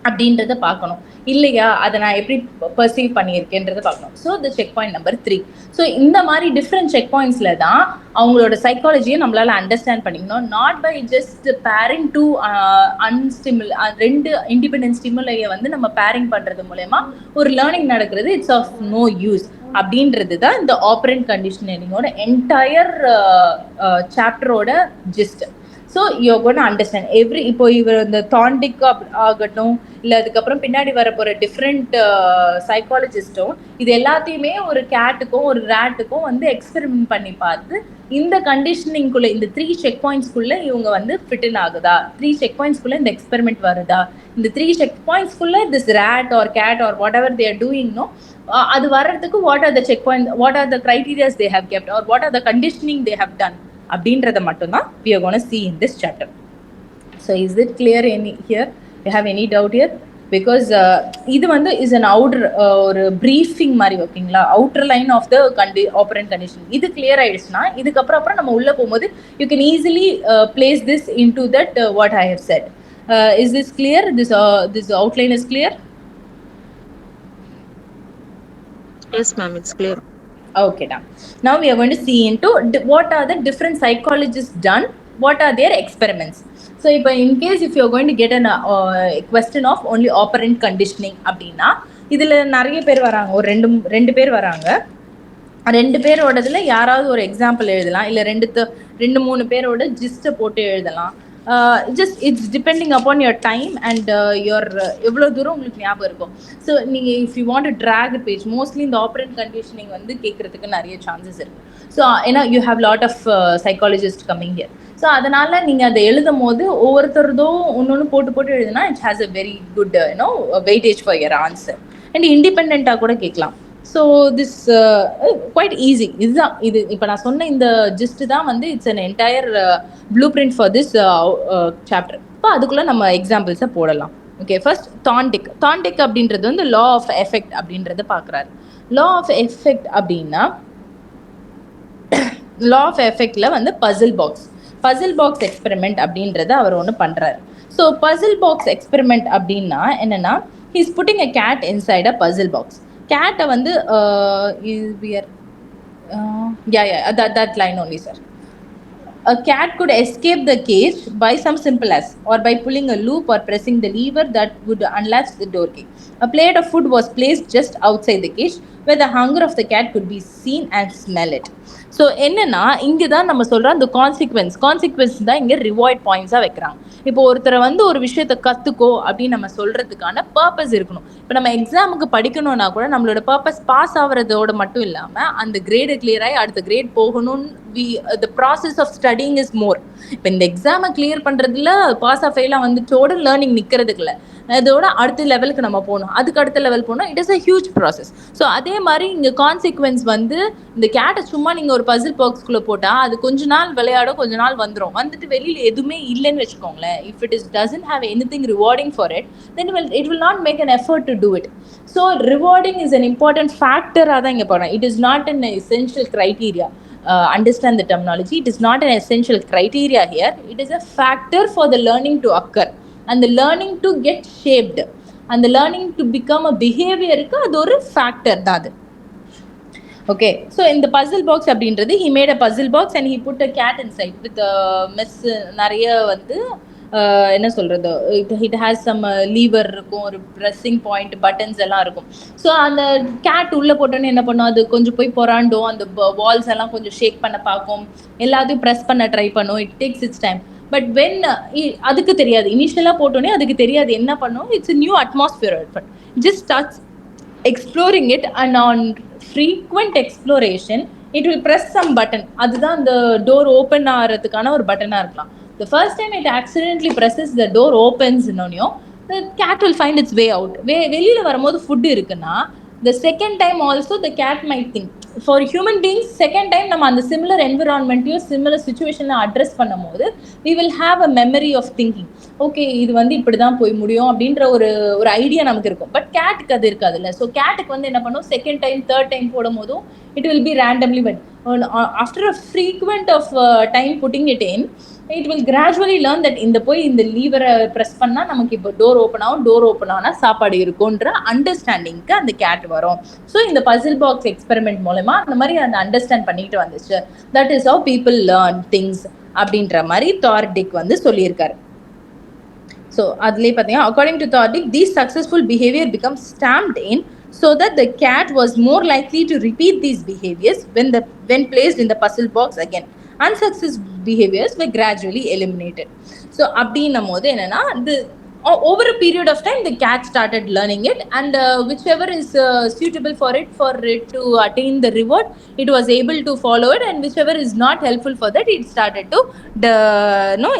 அப்படின்றத பார்க்கணும். இல்லையா அதை நான் எப்படி பர்சீவ் பண்ணியிருக்கேன்றதை பார்க்கணும். So the check point number 3. So இந்த மாதிரி டிஃப்ரெண்ட் செக் பாயிண்ட்ஸில் தான் அவங்களோட சைக்காலஜியை நம்மளால் அண்டர்ஸ்டாண்ட் பண்ணிக்கணும். Not by just pairing two ரெண்டு இண்டிபெண்டன்ட் ஸ்டிமுலையை நம்ம பேரிங் பண்ணுறது மூலயமா ஒரு லேர்னிங் நடக்கிறது இட்ஸ் ஆஃப் நோ யூஸ் அப்படின்றது தான் இந்த ஆப்பரண்ட் கண்டிஷனரிங்கோட என்டையர் சாப்டரோட gist. So you're gonna understand every இப்போ இவர் இந்த தாண்டிக் ஆகட்டும் இல்லை அதுக்கப்புறம் பின்னாடி வரப்போகிற டிஃப்ரெண்ட் சைக்காலஜிஸ்ட்டும் இது எல்லாத்தையுமே ஒரு கேட்டுக்கும் ஒரு ரேட்டுக்கும் எக்ஸ்பெரிமெண்ட் பண்ணி பார்த்து இந்த கண்டிஷனிங்குள்ளே இந்த 3 செக் பாயிண்ட்ஸ்குள்ளே இவங்க ஃபிட் ஆகுதா, 3 செக் பாயிண்ட்ஸ்குள்ளே இந்த எக்ஸ்பெரிமெண்ட் வருதா, இந்த 3 செக் பாயிண்ட்ஸ்குள்ளே this rat or cat or whatever they are டூயிங்னோ அது வர்றதுக்கு what are the check point, what are the criterias they have kept or what are the conditioning they have done அப்படின்றத மட்டும்தான் we are going to see in this chapter. So is it clear here? You have any doubt here? Because இது is an outer ஒரு briefing மாதிரி ஓகேங்களா, outer line of the operant condition. இது clear ஆயிடுச்சுன்னா இதுக்கப்புறம் நம்ம உள்ள போகும்போது you can easily place this into that what I have said. Is this clear? This outline is clear? Yes ma'am, it's clear. Okay, done. Now we are going to see into what are the different psychologists done, what are their experiments. So if in case if you are going to get an question of only operant conditioning அப்படின்னா இதில் நிறைய பேர் வராங்க, ஒரு ரெண்டு பேர் வராங்க. ரெண்டு பேரோடதுல யாராவது ஒரு எக்ஸாம்பிள் எழுதலாம், இல்லை ரெண்டு மூணு பேரோட ஜிஸ்ட்டை போட்டு எழுதலாம். Just it's depending upon your time and your எவ்வளோ தூரம் உங்களுக்கு ஞாபகம் இருக்கும். ஸோ நீங்கள் if you want to track page, mostly இந்த ஆப்ரண்ட் கண்டிஷனிங் வந்து கேட்குறதுக்கு நிறைய சான்சஸ் இருக்குது. ஸோ ஏன்னா you have lot of psychologist coming here. So அதனால் நீங்கள் அதை எழுதும் போது ஒவ்வொருத்தரதும் ஒன்று போட்டு எழுதுனா it has a very good weightage for your answer. And இண்டிபெண்ட்டாக கூட கேட்கலாம். So this quite easy. இது இப்போ நான் சொன்ன இந்த ஜிஸ்ட் தான் வந்து it's an entire blue print for this chapter. இப்போ அதுக்குள்ளே நம்ம எக்ஸாம்பிள்ஸை போடலாம். ஓகே, ஃபர்ஸ்ட் தாண்டிக் அப்படின்றது வந்து லா ஆஃப் எஃபெக்ட் அப்படின்றத பார்க்குறாரு. லா ஆஃப் எஃபெக்ட் அப்படின்னா லா ஆஃப் எஃபெக்டில் வந்து பசில் பாக்ஸ் எக்ஸ்பெரிமெண்ட் அப்படின்றத அவர் ஒன்று பண்ணுறாரு. ஸோ பசில் பாக்ஸ் எக்ஸ்பெரிமெண்ட் அப்படின்னா என்னென்னா, he's putting a cat inside a puzzle box. கேட்டை வந்து that line only, sir. A cat could escape the cage by some simple as, or by pulling a loop or pressing the lever that would unlatch the door key. A plate of food was placed just outside the cage where the hunger of the cat could be seen and smell it. So என்னன்னா, இங்கே தான் நம்ம சொல்கிறோம் அந்த consequence தான் இங்கே reward பாயிண்ட்ஸாக வைக்கிறாங்க. இப்போ ஒருத்தரை வந்து ஒரு விஷயத்தை கற்றுக்கோ அப்படின்னு நம்ம சொல்கிறதுக்கான பர்பஸ் இருக்கணும். இப்போ நம்ம எக்ஸாமுக்கு படிக்கணும்னா கூட நம்மளோட பர்பஸ் பாஸ் ஆகிறதோட மட்டும் இல்லாமல் அந்த கிரேடு கிளியராகி அடுத்த கிரேட் போகணும்னு the process of studying is more. இப்போ இந்த எக்ஸாமை கிளியர் பண்ணுறதுல பாஸ் ஆஃப் ஃபெயிலாக வந்துட்டோட லேர்னிங் நிற்கிறதுக்கு இல்லை, அதோட அடுத்த லெவலுக்கு நம்ம போகணும், அதுக்கு அடுத்த லெவல் போகணும். It is a huge process. So அதே மாதிரி இங்கே கான்சிக்வன்ஸ் வந்து இந்த கேட்டை சும்மா நீங்கள் ஒரு பசில் பாக்ஸ்குள்ளே போட்டால் அது கொஞ்ச நாள் விளையாடும், கொஞ்ச நாள் வந்துட்டு வெளியில் எதுவுமே இல்லைன்னு வச்சுக்கோங்களேன். If it is doesn't have anything rewarding for it, then it will not make an effort to do it. So rewarding is an important ஃபேக்டராக தான் இங்கே போகிறோம். It is not an essential criteria. Understand the terminology. It is not an essential criteria here. It is a factor for the learning to occur and the learning to get shaped and the learning to become a behavior ku adu oru factor da adu. Okay, so in the puzzle box அப்படின்றது he made a puzzle box and he put a cat inside with a mess. நிறைய வந்து என்ன சொல்கிறது, it has some lever இருக்கும், ஒரு pressing point, buttons எல்லாம் இருக்கும். So அந்த கேட் உள்ளே போட்டோன்னு என்ன பண்ணும், அது கொஞ்சம் போய் பொறாண்டும், அந்த வால்ஸ் எல்லாம் கொஞ்சம் ஷேக் பண்ண பார்க்கும், எல்லாத்தையும் ப்ரெஸ் பண்ண ட்ரை பண்ணும். It takes it's time. But when அதுக்கு தெரியாது, இனிஷியலாக போட்டோன்னே அதுக்கு தெரியாது என்ன பண்ணும். It's new atmosphere. But just starts exploring it, and on frequent exploration it will press some button. அதுதான் அந்த டோர் ஓப்பன் ஆகிறதுக்கான ஒரு பட்டனாக இருக்கலாம். The first time it accidentally presses the door opens, the cat will find its way out. வெளியில் வரும்போது food இருக்குன்னா the second time also the cat might think. For human beings, second time நம்ம அந்த similar environment-யோ similar situation-ல address பண்ணும்போது we will have a memory of thinking. Okay, இது வந்து இப்படி தான் போய் முடியும் அப்படின்ற ஒரு ஐடியா நமக்கு இருக்கும். பட் கேட்டுக்கு அது இருக்காதுல்ல. ஸோ கேட்டுக்கு வந்து என்ன பண்ணும், செகண்ட் டைம் தேர்ட் டைம் போடும் போதும் it will be randomly. But after a frequent of time putting it in, it will gradually learn that இந்த லீவரை ப்ரெஸ் பண்ணால் நமக்கு இப்போ டோர் ஓப்பன் ஆனால் சாப்பாடு இருக்குன்ற அண்டர்ஸ்டாண்டிங்க்கு அந்த கேட் வரும். ஸோ இந்த பசில் பாக்ஸ் எக்ஸ்பெரிமெண்ட் மூலமா அந்த மாதிரி அந்த அண்டர்ஸ்டாண்ட் பண்ணிட்டு வந்துச்சு. That is how people learn things அப்படின்ற மாதிரி தார்டிக் வந்து சொல்லியிருக்காரு. ஸோ அதுலேயே பார்த்தீங்கன்னா, according to Thorndike, these successful behavior becomes stamped in so that the cat was more likely to repeat these behaviors when placed in the puzzle box again. Unsuccessful behaviors were gradually eliminated. So அப்படின்னும் போது என்னன்னா, over a period of time the cat started learning it, and whichever is suitable for it to attain the reward, it was able to follow it, and whichever is not helpful for that, it started to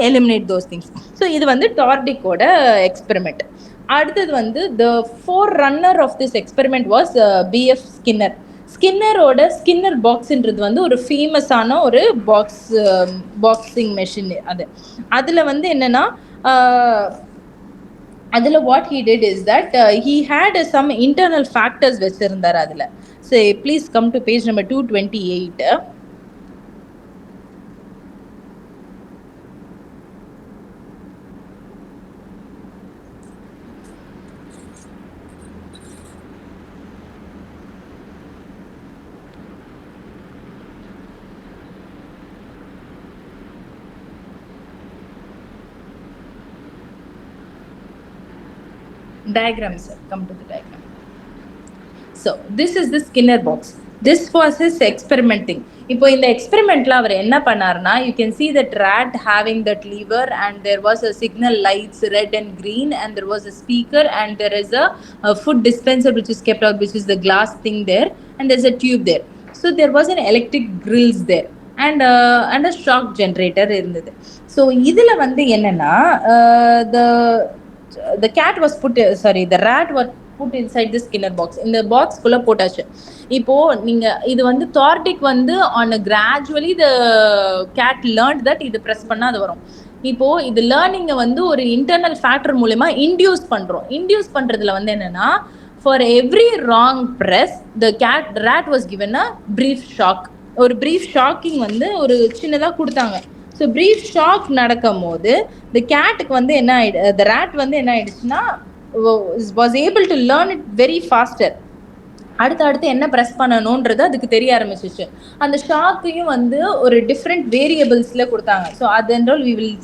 eliminate those things. So இது வந்து டார்டிக் ஓட experiment. அடுத்தது வந்து the forerunner of this experiment was B.F. ஸ்கின்னரோட Skinner பாக்ஸ்ன்றது வந்து ஒரு ஃபேமஸான ஒரு பாக்ஸிங் மெஷின். அதில் வந்து என்னென்னா, அதில் what he did is that he had some internal factors வச்சுருந்தார் அதில். So please come to page number 228. diagram, sir. Come to the diagram. So this is the Skinner box. This was his experimenting. இப்போ இந்த எக்ஸ்பெரிமெண்ட்ல அவர் என்ன பண்ணாருன்னா, you can see that rat having that lever and there was a signal lights red and green and there was a speaker and there is a food dispenser which is kept out, which is the glass thing there, and there's a tube there. So there was an electric grills there and a shock generator இருந்தது. So இதுல வந்து என்னன்னா the cat was put, the rat was put inside the Skinner box. இந்த box குள்ள போட்டாச்சு. இப்போ நீங்க இது வந்து தார்டிக் வந்து on a gradually the cat learned that இது பிரஸ் பண்ணா அது வரும். இப்போ இது லேர்னிங்க வந்து ஒரு இன்டர்னல் ஃபேக்டர் மூலமா இன்டியூஸ் பண்றோம். இன்டியூஸ் பண்றதுல வந்து என்னன்னா, for every wrong press the rat was given a brief shock. ஒரு brief shocking வந்து ஒரு சின்னதா கொடுத்தாங்க. ஸோ ப்ரீஃப் ஷாக் நடக்கும் போது the கேட்டுக்கு வந்து என்ன the rat வந்து என்ன ஆயிடுச்சுன்னா, was able to learn it very faster. அடுத்து என்ன ப்ரெஸ் பண்ணணுன்றது அதுக்கு தெரிய ஆரம்பிச்சிச்சு. அந்த ஷாக்கையும் வந்து ஒரு டிஃப்ரெண்ட் வேரியபிள்ஸ்ல கொடுத்தாங்க. ஸோ அது என்றால் we will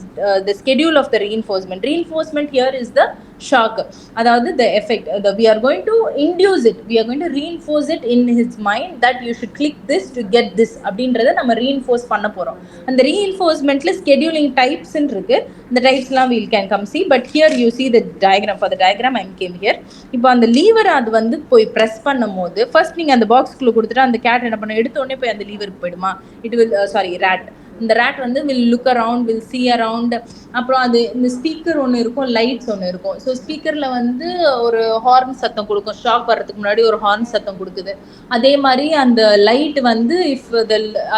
the schedule of the reinforcement here is the shock, அதாவது the effect, we are going to induce it, we are going to reinforce it in his mind that you should click this to get this அப்படின்றத நம்ம reinforce பண்ண போறோம். அந்த reinforcementல scheduling types இருக்கு. இந்த typesலாம் we can come see, but here you see the diagram. For the diagram I came here. இப்போ அந்த lever அது வந்து போய் press பண்ணும்போது ஃபர்ஸ்ட் நீங்க அந்த பாக்ஸ்க்குள்ள கொடுத்துட்டு அந்த கேட் என்ன பண்ண, எடுத்த உடனே போய் அந்த லீவருக்கு போயிடுமா? இட் வில் rat, இந்த rat வந்து will look around, will see around. அப்புறம் அது இந்த ஸ்பீக்கர் ஒன்று இருக்கும், லைட்ஸ் ஒன்று இருக்கும். ஸோ ஸ்பீக்கரில் வந்து ஒரு ஹார்ன் சத்தம் கொடுக்கும், ஷாக் வர்றதுக்கு முன்னாடி ஒரு ஹார்ன் சத்தம் கொடுக்குது. அதே மாதிரி அந்த லைட் வந்து இஃப்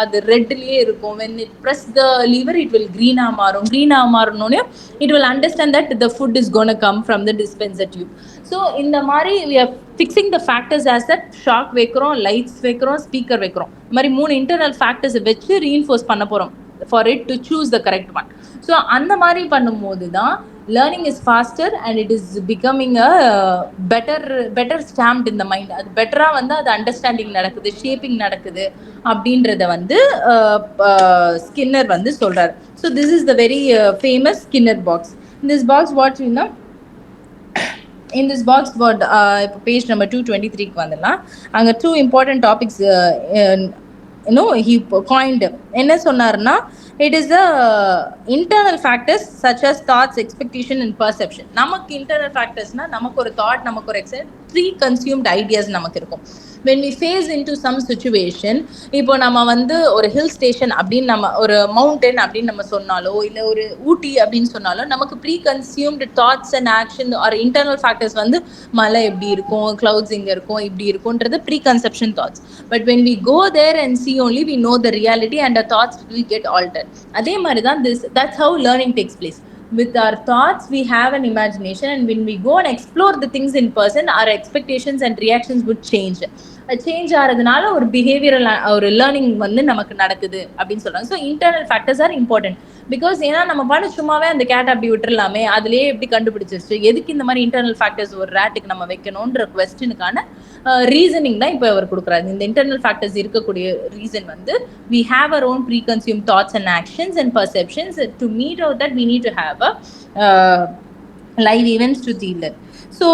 அது ரெட்லேயே இருக்கும், when it press the lever it will க்ரீனாக மாறும். க்ரீனாக மாறணுன்னே it will understand that the food is going to come from the dispenser tube. So இந்த மாதிரி we are fixing the factors as that shock வைக்கிறோம், lights வைக்கிறோம், speaker வைக்கிறோம். இந்த மாதிரி 3 internal ஃபேக்டர்ஸை வச்சு reinforce பண்ண போகிறோம் for it to choose the correct one. So அந்த மாதிரி பண்ணும்போது தான் learning is faster and it is becoming a better stamped in the mind. அது பெட்டரா வந்து அது அண்டர்ஸ்டாண்டிங் நடக்குது, ஷேப்பிங் நடக்குது அப்படின்றத வந்து ஸ்கின்னர் வந்து சொல்றாரு. So this is the very famous Skinner box. In this box what you know, in this box what page number 223 vandala anga 2 important topics he coined. என்ன சொன்னார்னா, it is the internal factors such as thoughts, expectation and perception. நமக்கு internal factorsனா நமக்கு ஒரு thought, நமக்கு ஒரு pre-consumed ideas நமக்கு இருக்கும். when we face into some situation, இப்போ நம்ம வந்து ஒரு ஹில் ஸ்டேஷன் அப்படின்னு நம்ம ஒரு மவுண்டன் அப்படின்னு நம்ம சொன்னாலோ இல்லை ஒரு ஊட்டி அப்படின்னு சொன்னாலோ நமக்கு pre consumed thoughts and action or internal factors வந்து மழை எப்படி இருக்கும், கிளவுட்ஸ் இங்கே இருக்கும், இப்படி இருக்கும்ன்றது pre conception thoughts. But when we go there and see only we know the reality and our thoughts will get altered. அதே மாதிரி தான் that's how learning takes place. With our thoughts we have an imagination, and when we go and explore the things in person, our expectations and reactions would change. Change ஆகிறதுனால ஒரு behavioural ஒரு learning வந்து நமக்கு நடக்குது அப்படின்னு சொல்றாங்க. So internal factors are important. Because ஏன்னா நம்ம பண்ண சும்மாவே அந்த கேட் அப்படி விட்டுறலாமே, அதுலேயே எப்படி கண்டுபிடிச்சிருச்சு, எதுக்கு இந்த மாதிரி இன்டர்னல் ஃபேக்டர்ஸ் ஒரு ரேட்டுக்கு நம்ம வைக்கணுன்ற கொஸ்டினுக்கான ரீசனிங் தான் இப்போ அவர் கொடுக்குறாரு. இந்த இன்டர்னல் ஃபேக்டர்ஸ் இருக்கக்கூடிய ரீசன் வந்து we have our own preconceived thoughts and actions and perceptions. To meet out that we need to have a live events to deal with. So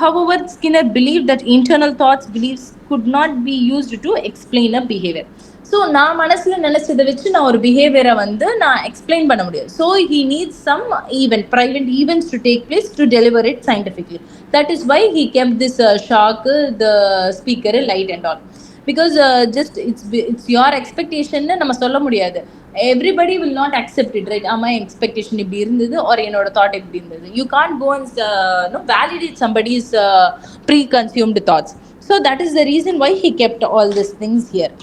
however Skinner believed that internal thoughts, beliefs could not be used to explain a behavior. So நான் மனசில் நினச்சதை வச்சு நான் ஒரு பிஹேவியரை வந்து நான் explain பண்ண முடியாது. So he needs some event, private events to take place to deliver it scientifically. That is why he kept this shock, the speaker, light and all. Because just it's your எக்ஸ்பெக்டேஷன்னு நம்ம சொல்ல முடியாது. Everybody will not accept it, right? ஆமாம், expectation இப்படி இருந்தது or என்னோட thought இப்படி இருந்தது. You can't go and validate somebody's pre consumed thoughts. So that is the reason why he kept all this things here.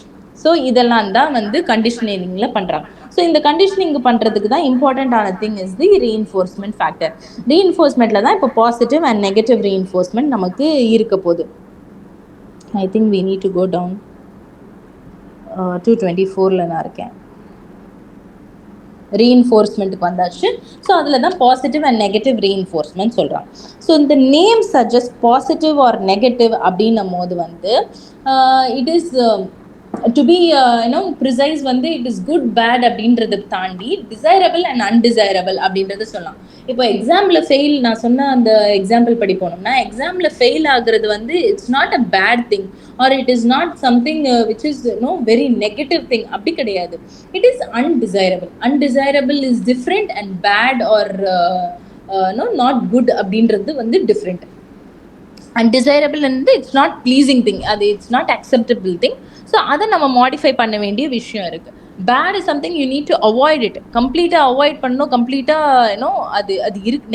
So இதெல்லாம் தான் வந்து கண்டிஷனிங்கில் பண்ணுறாங்க. ஸோ இந்த கண்டிஷனிங் பண்ணுறதுக்கு தான் இம்பார்ட்டண்ட்டான thing is the reinforcement factor. ரீஇன்ஃபோர்ஸ்மெண்ட்டில் தான் இப்போ பாசிட்டிவ் அண்ட் நெகட்டிவ் ரீஇன்ஃபோர்ஸ்மெண்ட் நமக்கு இருக்க போகுது. I think we need to go down 224 நான் இருக்கேன். ரீஇன்ஃபோர்ஸ்மெண்ட்டுக்கு வந்தாச்சு. ஸோ அதில் தான் பாசிட்டிவ் அண்ட் நெகட்டிவ் ரீஇன்ஃபோர்ஸ்மெண்ட் சொல்கிறாங்க. ஸோ இந்த name suggest positive or negative அப்படின்னும் போது வந்து it is to be precise வந்து இட் இஸ் குட் பேட் அப்படின்றத தாண்டி டிசைரபிள் அண்ட் அன்டிசைரபிள் அப்படின்றத சொல்லலாம். இப்போ எக்ஸாமில் ஃபெயில், நான் சொன்ன அந்த எக்ஸாம்பிள் படி போனோம்னா, எக்ஸாமில் ஃபெயில் ஆகுறது வந்து it's not a bad thing or it is not something which is very negative thing, அப்படி கிடையாது. It is undesirable. Undesirable is different and bad or not good அப்படின்றது வந்து டிஃப்ரெண்ட். அன்டிசைரபிள் வந்து இட்ஸ் நாட் ப்ளீசிங் திங், அது it's not acceptable thing. So அதை நம்ம modify பண்ண வேண்டிய விஷயம் இருக்குது. Bad is something you need to avoid it, கம்ப்ளீட்டாக அவாய்ட் பண்ணணும், கம்ப்ளீட்டாக அது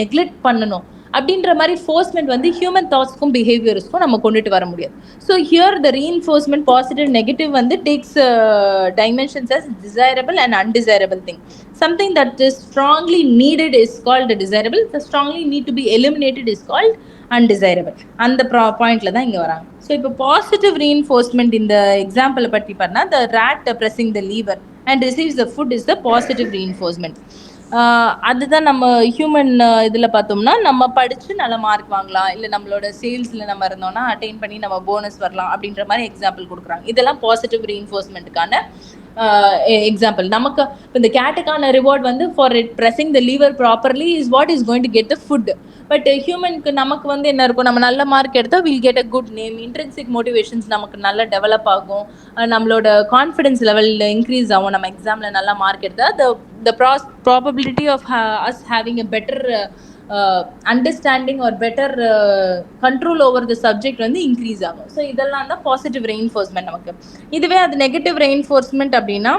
நெக்லெக்ட் பண்ணணும் அப்படின்ற மாதிரி ஃபோர்ஸ்மெண்ட் வந்து ஹியூமன் தாட்ஸ்க்கும் பிஹேவியர்ஸ்க்கும் நம்ம கொண்டுட்டு வர முடியாது. So here the reinforcement positive negative வந்து takes dimensions as desirable and undesirable thing. Something that is strongly needed is called desirable, the strongly need to be eliminated is called undesirable. அந்த பாயிண்ட்ல தான் இங்க வராங்க. ஸோ இப்போ positive reinforcement இந்த எக்ஸாம்பிளை பற்றி பார்த்தா, the rat pressing the lever and receives the food is the positive reinforcement. அதுதான் நம்ம ஹியூமன் இதில் பார்த்தோம்னா, நம்ம படித்து நல்ல மார்க் வாங்கலாம், இல்லை நம்மளோட சேல்ஸில் நம்ம இருந்தோம்னா அட்டைன் பண்ணி நம்ம போனஸ் வரலாம் அப்படின்ற மாதிரி எக்ஸாம்பிள் கொடுக்குறாங்க. இதெல்லாம் பாசிட்டிவ் ரீஇன்ஃபோர்ஸ்மெண்ட்டுக்கான எக்ஸாம்பிள். நமக்கு இந்த கேட்டுக்கான ரிவார்ட் வந்து for it pressing the lever properly is what is going to get the food. But ஹியூமனுக்கு நமக்கு வந்து என்ன இருக்கும், நம்ம நல்ல மார்க் எடுத்தால் will get a good name, intrinsic motivations நமக்கு நல்லா டெவலப் ஆகும், நம்மளோட கான்ஃபிடன்ஸ் லெவல் இன்க்ரீஸ் ஆகும். நம்ம எக்ஸாமில் நல்லா மார்க் எடுத்தால் the probability of us having a better understanding or better control over the subject வந்து இன்க்ரீஸ் ஆகும். ஸோ இதெல்லாம் தான் பாசிட்டிவ் ரெயின்ஃபோர்ஸ்மெண்ட் நமக்கு. இதுவே அது நெகட்டிவ் ரெயின்ஃபோர்ஸ்மெண்ட் அப்படின்னா,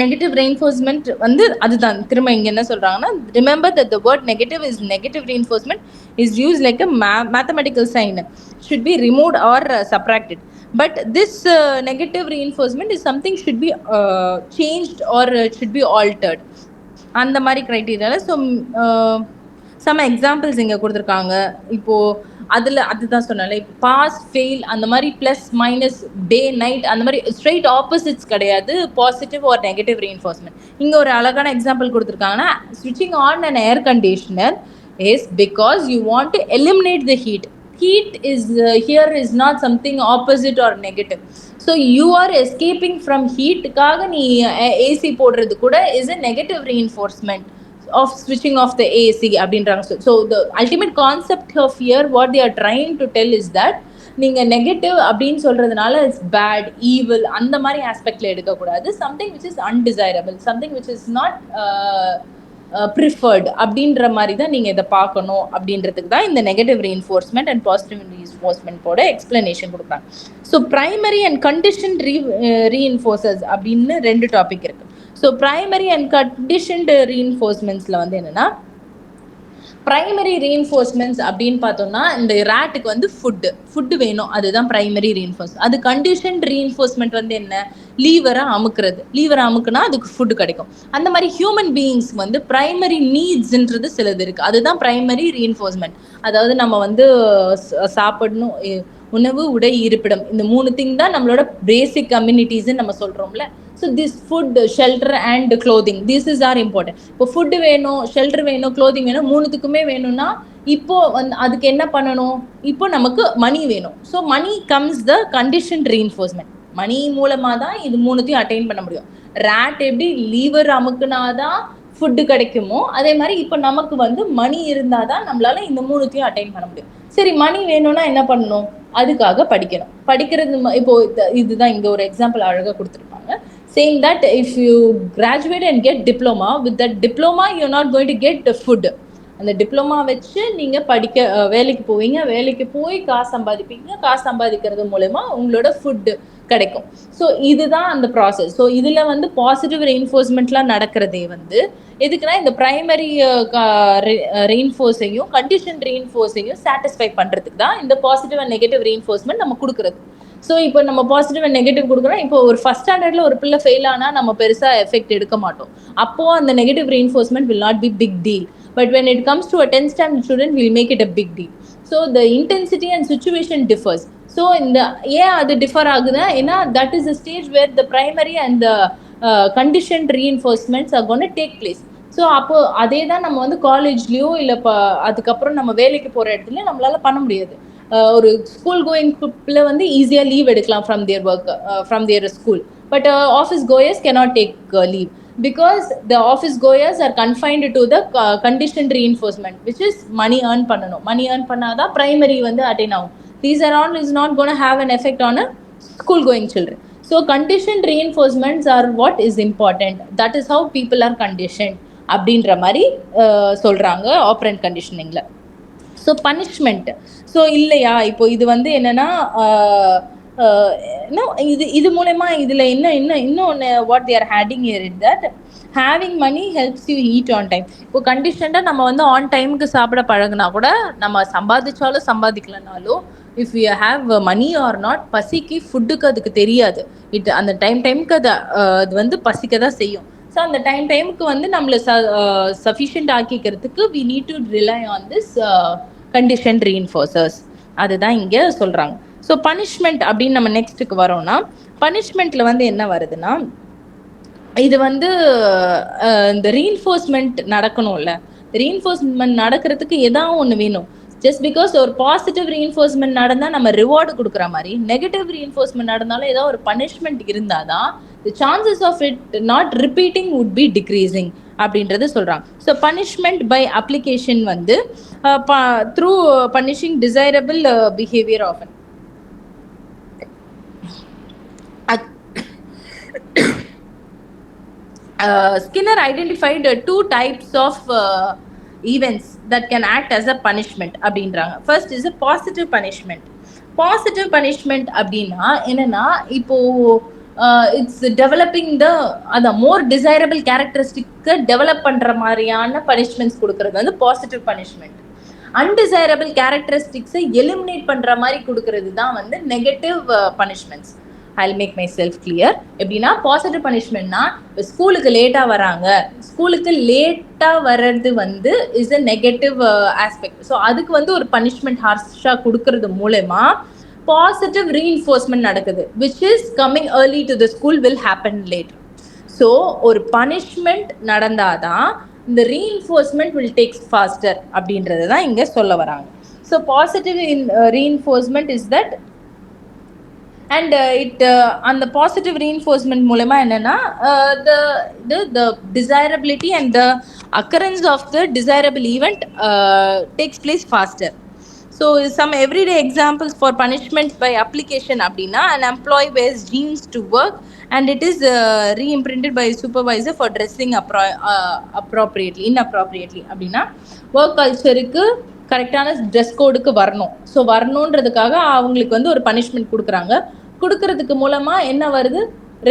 நெகட்டிவ் ரெயின்ஃபோர்ஸ்மெண்ட் வந்து அதுதான் திரும்ப இங்கே என்ன சொல்கிறாங்கன்னா, remember that the word negative is negative reinforcement is use like a mathematical sign, should be removed or subtracted. But this negative reinforcement is something should be changed or should be altered. அந்த மாதிரி க்ரைட்டீரியாவில். So some examples இங்கே கொடுத்துருக்காங்க. இப்போது அதில் அதுதான் சொன்னால, இப்போ pass fail அந்த மாதிரி ப்ளஸ் மைனஸ் டே நைட் அந்த மாதிரி ஸ்ட்ரெயிட் ஆப்போசிட்ஸ் கிடையாது பாசிட்டிவ் ஆர் நெகட்டிவ் ரீஇன்ஃபோர்ஸ்மெண்ட். இங்கே ஒரு அழகான எக்ஸாம்பிள் கொடுத்துருக்காங்கன்னா, ஸ்விட்சிங் on an air conditioner is because you want to eliminate the heat. Heat is here is not something opposite or negative. So you are escaping from heat kaga nee AC podradhu kuda is a negative reinforcement of switching off the AC அப்படின்றாங்க. So the ultimate concept of here what they are trying to tell is that நீங்க negative அப்படின்னு சொல்றதுனால it's bad evil அந்த மாதிரி ஆஸ்பெக்ட்ல எடுக்கக்கூடாது. Something which is undesirable, something which is not preferred அப்படின்ற மாதிரி தான் நீங்கள் இதை பார்க்கணும். அப்படின்றதுக்கு தான் இந்த நெகட்டிவ் ரீஇன்ஃபோர்ஸ்மெண்ட் அண்ட் பாசிட்டிவ் ரீஇன்ஃபோர்ஸ்மெண்ட்டோட எக்ஸ்பிளனேஷன் கொடுக்குறாங்க. So primary and condition reinforcers அப்படின்னு 2 டாபிக் இருக்குது. ஸோ ப்ரைமரி அண்ட் கண்டிஷன்டு ரீஇன்ஃபோர்ஸ்மெண்ட்ஸில் வந்து என்னென்னா, ப்ரைமரி ரீஇன்ஃபோர்ஸ்மெண்ட்ஸ் அப்படின்னு பார்த்தோம்னா, இந்த ரேட்டுக்கு வந்து ஃபுட்டு வேணும், அதுதான் ப்ரைமரி ரீஇன்ஃபோர்ஸ். அது கண்டிஷன் ரீஇன்ஃபோர்ஸ்மெண்ட் வந்து என்ன, லீவரை அமுக்குனா அதுக்கு ஃபுட்டு கிடைக்கும். அந்த மாதிரி ஹியூமன் பீயிங்ஸ் வந்து ப்ரைமரி நீட்ஸ்ன்றது சிலது இருக்குது, அதுதான் ப்ரைமரி ரீஇன்ஃபோர்ஸ்மெண்ட். அதாவது நம்ம வந்து சாப்பிடணும், உணவு, உடை, இருப்பிடம், இந்த 3 திங் தான் நம்மளோட பேசிக் கம்யூனிட்டிஸ்ன்னு நம்ம சொல்கிறோம்ல. So this food, shelter and clothing, this is are important. இப்போ ஃபுட்டு வேணும், ஷெல்டர் வேணும், க்ளோதிங் வேணும், 3த்துக்குமே வேணும்னா இப்போ வந்து அதுக்கு என்ன பண்ணணும், இப்போ நமக்கு மணி வேணும். So money comes the condition reinforcement. Money மூலமாக தான் இது 3த்தையும் அட்டைன் பண்ண முடியும். ரேட் எப்படி லீவர் அமுக்குனாதான் ஃபுட்டு கிடைக்குமோ, அதே மாதிரி இப்போ நமக்கு வந்து மணி இருந்தால் தான் நம்மளால இந்த 3த்தையும் அட்டைன் பண்ண முடியும். சரி, மணி வேணும்னா என்ன பண்ணணும், அதுக்காக படிக்கிறது. இப்போ இதுதான் இங்கே ஒரு எக்ஸாம்பிள் அழகாக கொடுத்துருப்பாங்க, saying that if you graduate and get diploma, with that diploma you're not going to get the food. அந்த டிப்ளமா வச்சு நீங்கள் வேலைக்கு போவீங்க, வேலைக்கு போய் காசு சம்பாதிப்பீங்க, காசு சம்பாதிக்கிறது மூலமா உங்களோட ஃபுட்டு கிடைக்கும். ஸோ இதுதான் அந்த ப்ராசஸ். ஸோ இதில் வந்து பாசிட்டிவ் ரெயின்ஃபோர்ஸ்மெண்ட்லாம் நடக்கிறதே வந்து எதுக்குன்னா, இந்த ப்ரைமரி ரெயின்ஃபோர்ஸையும் கண்டிஷன் ரெயின்ஃபோர்ஸையும் சாட்டிஸ்ஃபை பண்ணுறதுக்கு தான் இந்த பாசிட்டிவ் அண்ட் நெகட்டிவ் ரெயின்ஃபோர்ஸ்மெண்ட் நம்ம கொடுக்குறது. ஸோ இப்போ நம்ம பாசிட்டிவ் அண்ட் நெகட்டிவ் கொடுக்குறோம். இப்போ ஒரு ஃபர்ஸ்ட் ஸ்டாண்டர்டில் ஒரு பிள்ளை ஃபெயில் ஆனால் நம்ம பெருசாக எஃபெக்ட் எடுக்க மாட்டோம். அப்போது அந்த negative reinforcement will not be big deal. But when it comes to a 10th standard student, we'll make it a big deal. So the intensity and situation differs. So in the அது differ ஆகுதுன்னா, ஏன்னா that is the stage where the primary and the conditioned reinforcements are going to take place. So அப்போ அதே தான் நம்ம வந்து காலேஜ்லேயோ இல்லை இப்போ அதுக்கப்புறம் நம்ம வேலைக்கு போகிற இடத்துல நம்மளால பண்ண முடியாது. ஒரு ஸ்கூல் கோயிங் பீப்புள வந்து ஈஸியாக லீவ் எடுக்கலாம் from their work from their school. But office chores cannot take leave because the office goers are confined to the conditioned reinforcement, which is money earn பண்ணணும். மணி earn பண்ணாதான் primary வந்து attain ஆகும். These are all is not going to have an effect on a school going children. So conditioned reinforcements are what is important. That is how people are conditioned அப்படின்ற மாதிரி சொல்றாங்க operant கண்டிஷனிங்ல. So punishment, so இல்லையா இப்போ இது வந்து என்னன்னா இது மூலமா இதுல இன்னொன்று what there heading here is that having money helps you eat on time. இப்போ கண்டிஷன்டாக நம்ம வந்து ஆன் டைமுக்கு சாப்பிட பழகுனா கூட நம்ம சம்பாதிச்சாலும் சம்பாதிக்கலனாலும் if you have money or not, பசிக்கு ஃபுட்டுக்கு அதுக்கு தெரியாது. அந்த டைமுக்கு அது வந்து பசிக்க தான் செய்யும். ஸோ அந்த டைமுக்கு வந்து நம்மளை சஃபிஷியன்ட் ஆக்கிக்கிறதுக்கு we need to rely on this condition reinforcers. அதுதான் இங்கே சொல்கிறாங்க. ஸோ பனிஷ்மெண்ட் அப்படின்னு நம்ம நெக்ஸ்ட்டுக்கு வரோம்னா, பனிஷ்மெண்ட்டில் வந்து என்ன வருதுன்னா, இது வந்து இந்த ரீஇன்ஃபோர்ஸ்மெண்ட் நடக்கணும்ல, ரீஇன்ஃபோர்ஸ்மெண்ட் நடக்கிறதுக்கு ஏதாவது ஒன்று வேணும். ஜஸ்ட் பிகாஸ் ஒரு பாசிட்டிவ் ரீஇன்ஃபோர்ஸ்மெண்ட் நடந்தால் நம்ம ரிவார்டு கொடுக்குற மாதிரி, நெகட்டிவ் ரீஇன்ஃபோர்ஸ்மெண்ட் நடந்தாலும் ஏதாவது ஒரு பனிஷ்மெண்ட் இருந்தால் தான் the chances of it not repeating would be decreasing அப்படின்றது சொல்கிறாங்க. ஸோ பனிஷ்மெண்ட் பை அப்ளிகேஷன் வந்து through punishing desirable behaviour often. Skinner identified two types of events that can act as a punishment அப்படின்றாங்க. First is a positive punishment. Positive punishment அப்படின்னா என்னன்னா, இப்போ it's developing the more desirable கேரக்டரிஸ்டிக்கை develop பண்ணுற மாதிரியான punishments கொடுக்கறது வந்து positive punishment. Undesirable கேரக்டரிஸ்டிக்ஸை எலிமினேட் பண்ணுற மாதிரி கொடுக்கறது தான் வந்து negative punishments. I'll make myself clear. எப்படின்னா பாசிட்டிவ் பனிஷ்மெண்ட்னா, ஸ்கூலுக்கு லேட்டாக வராங்க, ஸ்கூலுக்கு லேட்டாக வர்றது வந்து is a negative aspect. So அதுக்கு வந்து ஒரு பனிஷ்மெண்ட் ஹார்ஷாக கொடுக்கறது மூலமா positive reinforcement நடக்குது, which is coming early to the school will happen later. So ஒரு punishment நடந்தாதான் இந்த reinforcement will take faster அப்படின்றது தான் இங்க சொல்ல வராங்க. So positive reinforcement is that, and அந்த positive reinforcement மூலமா என்னன்னா the desirability and the occurrence of the desirable event takes place faster. So some everyday examples for punishment by application அப்படின்னா, an employee wears jeans to work and it is re-imprinted by supervisor for dressing inappropriately அப்படின்னா, work கல்ச்சருக்கு கரெக்டான dress கோடுக்கு வரணும். So வரணுன்றதுக்காக அவங்களுக்கு வந்து ஒரு punishment கொடுக்குறாங்க. கொடுக்கறதுக்கு மூலமா என்ன வருது,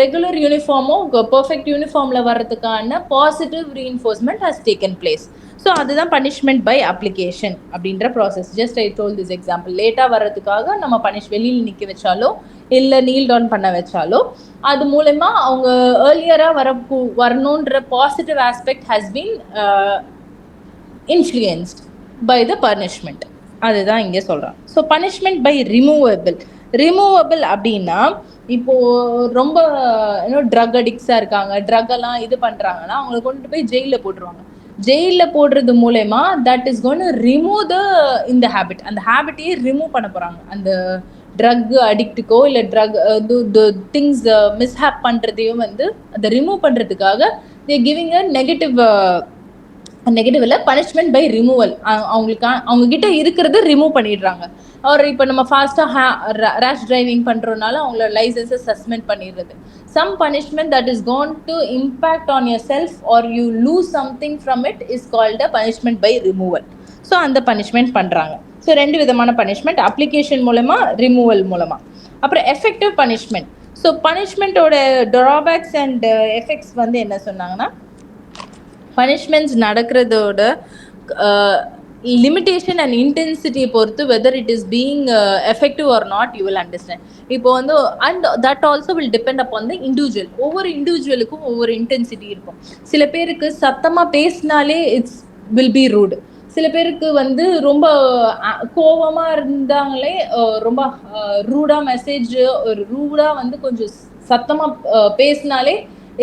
ரெகுலர் யூனிஃபார்மோ பர்ஃபெக்ட் யூனிஃபார்மில் வர்றதுக்கான positive reinforcement has taken place. So அதுதான் பனிஷ்மெண்ட் பை அப்ளிகேஷன் அப்படின்ற process. Just I told this example. லேட்டாக வர்றதுக்காக நம்ம வெளியில் நிற்க வச்சாலோ இல்லை நீல் டவுன் பண்ண வச்சாலோ அது மூலமா அவங்க ஏர்லியராக வரணுன்ற positive aspect has been influenced by the punishment. அதுதான் இங்கே சொல்கிறான். ஸோ பனிஷ்மெண்ட் பை ரிமூவபிள் அப்படின்னா, இப்போ ரொம்ப ட்ரக் அடிக்ட்ஸாக இருக்காங்க, ட்ரக் எல்லாம் இது பண்ணுறாங்கன்னா அவங்களை கொண்டு போய் ஜெயிலில் போட்டுருவாங்க. ஜெயிலில் போடுறது மூலயமா தட் இஸ் கோன் ரிமூவ் இந்த ஹேபிட். அந்த ஹேபிட்டையே ரிமூவ் பண்ண போகிறாங்க. அந்த ட்ரக் அடிக்ட்டுக்கோ இல்லை ட்ரக் திங்ஸ் மிஸ்ஹேப் பண்ணுறதையும் வந்து அதை ரிமூவ் பண்ணுறதுக்காக தே கிவிங் அ நெகட்டிவ் இல்லை, பனிஷ்மெண்ட் பை ரிமூவல். அவங்க கிட்ட இருக்கிறத ரிமூவ் பண்ணிடுறாங்க. ஒரு இப்போ நம்ம ஃபாஸ்ட்டாக ரேஷ் டிரைவிங் பண்ணுறதுனால அவங்களோட லைசன்ஸை சஸ்பெண்ட் பண்ணிடுறது. Some punishment that is gonna to impact on your self or you lose something from it is called a punishment by removal. So அந்த பனிஷ்மெண்ட் பண்ணுறாங்க. ஸோ ரெண்டு விதமான பனிஷ்மெண்ட், அப்ளிகேஷன் மூலமா, ரிமூவல் மூலமா. அப்புறம் எஃபெக்டிவ் பனிஷ்மெண்ட். ஸோ பனிஷ்மெண்ட்டோட drawbacks and effects வந்து என்ன சொன்னாங்கன்னா, பனிஷ்மெண்ட்ஸ் நடக்கிறதோட லிமிட்டேஷன் அண்ட் இன்டென்சிட்டியை பொறுத்து whether it is being effective or not you will understand. இப்போ வந்து and that also will depend upon the individual. ஒவ்வொரு இண்டிவிஜுவலுக்கும் ஒவ்வொரு இன்டென்சிட்டி இருக்கும். சில பேருக்கு சத்தமாக பேசினாலே இட்ஸ் வில் பி ரூட். சில பேருக்கு வந்து ரொம்ப கோபமாக இருந்தாங்களே ரொம்ப ரூடாக மெசேஜ் ஒரு ரூடாக வந்து கொஞ்சம் சத்தமாக பேசினாலே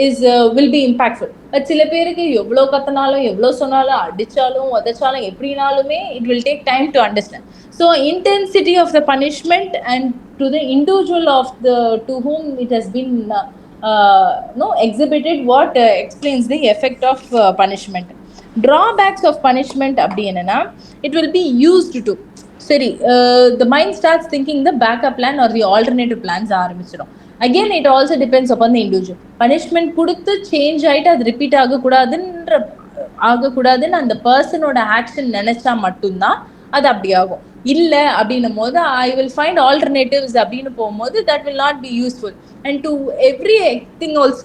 is will be impactful. But சில பேருக்கு எவ்வளோ கத்தினாலும் எவ்வளோ சொன்னாலும் அடித்தாலும் உதைச்சாலும் எப்படினாலுமே it will take time to understand. So intensity of the punishment and to the individual of the to whom it has been exhibited what explains the effect of punishment. Drawbacks of punishment அப்படி என்னன்னா it will be used to சரி the mind starts thinking the backup plan or the alternative plans ஆரம்பிச்சிடும். Again it also depends upon the individual. Punishment கொடுத்து change ஆகிட்டு அது repeat ஆகக்கூடாதுன்னு அந்த பர்சனோட action நினைச்சா மட்டும்தான் அது அப்படி ஆகும். இல்லை அப்படின்னும் போது ஐ வில் ஃபைண்ட் ஆல்டர்னேட்டிவ்ஸ் அப்படின்னு போகும்போது that will not be useful. And to everything also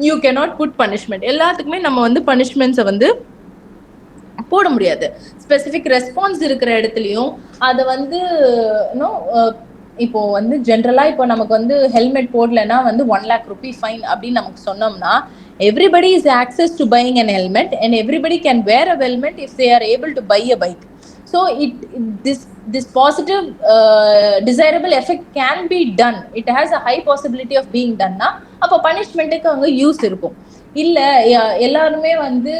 you cannot put punishment. எல்லாத்துக்குமே நம்ம வந்து பனிஷ்மெண்ட்ஸை வந்து போட முடியாது. ஸ்பெசிஃபிக் ரெஸ்பான்ஸ் இருக்கிற இடத்துலையும் அதை வந்து இப்போ வந்து ஜென்ரலா இப்போ நமக்கு வந்து ஹெல்மெட் போடலன்னா வந்து 1 lakh rupee ஃபைன் அப்படின்னு நமக்கு சொன்னோம்னா everybody is access to buying an helmet and everybody can wear a helmet if they are able to buy a bike. So this positive desirable effect can be done. It has a high possibility of being done na appo punishment ku anga use irukum. இல்லை எல்லாருமே வந்து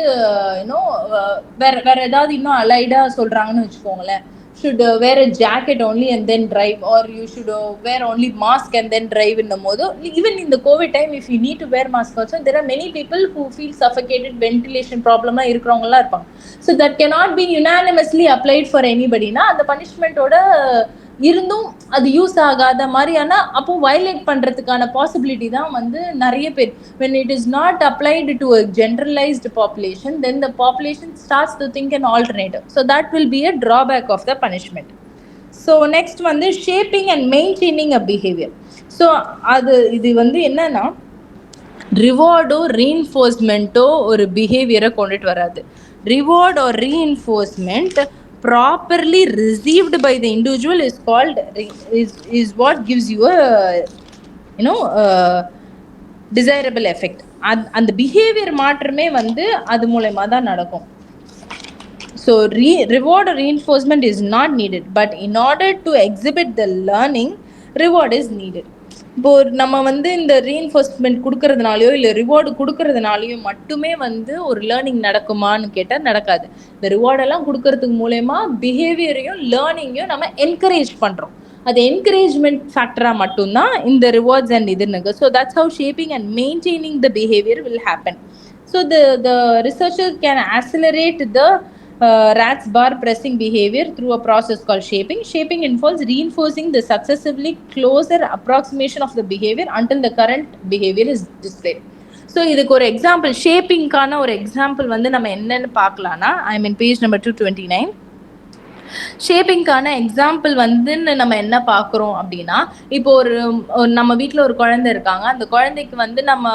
வேற ஏதாவது இன்னும் அலைடா சொல்றாங்கன்னு வச்சுக்கோங்களேன். should wear a jacket only and then drive, or you should wear only mask and then drive in the modo. Even in the COVID time, if you need to wear mask also, there are many people who feel suffocated, ventilation problem இருக்கிறவங்களா இருப்பாங்க. So that cannot be unanimously applied for anybody na அந்த punishment ஓட இருந்தும் அது use ஆகாத மாதிரியான அப்போ violate பண்றதுக்கான பாசிபிலிட்டி தான் வந்து நிறைய பேர். when it is not applied to a generalized population, then the population starts to think an alternative. So that will be a drawback of the punishment. So next வந்து shaping and maintaining a behavior. So இது வந்து என்னன்னா ரிவார்டோ ரீஎன்ஃபோர்ஸ்மெண்ட்டோ ஒரு பிஹேவியரை கொண்டுட்டு வராது. Reward or reinforcement properly received by the individual is called is what gives you a desirable effect. அந்த behaviour மாற்றமே வந்து அது மூலமா தான் நடக்கும். So reward or reinforcement is not needed, but in order to exhibit the learning, reward is needed. இப்போ நம்ம வந்து இந்த ரீஎன்ஃபோர்ஸ்மெண்ட் கொடுக்கறதுனாலயோ இல்லை ரிவார்டு கொடுக்கறதுனாலயோ மட்டுமே வந்து ஒரு லேர்னிங் நடக்குமான்னு கேட்டால் நடக்காது. இந்த ரிவார்டெல்லாம் கொடுக்கறதுக்கு மூலயமா பிஹேவியரையும் லேர்னிங்கையும் நம்ம என்கரேஜ் பண்ணுறோம். அது என்கரேஜ்மெண்ட் ஃபேக்டராக மட்டும்தான் இந்த ரிவார்ட்ஸ் அண்ட் இதுன்னு. So that's how shaping and maintaining the behaviour will happen. So the researcher can accelerate the rat's bar pressing behavior through a process called shaping. Shaping involves reinforcing the successively closer approximation of the behavior until the current behavior is displayed. So இதுக்கு ஒரு example, ஷேப்பிங்கான ஒரு example வந்து நம்ம என்னன்னு பார்க்கலாம்னா ஐ மீன் page number 229. ஷேப்பிங்கான example வந்து நம்ம என்ன பார்க்குறோம் அப்படின்னா, இப்போ நம்ம வீட்டில் ஒரு குழந்தை இருக்காங்க. அந்த குழந்தைக்கு வந்து நம்ம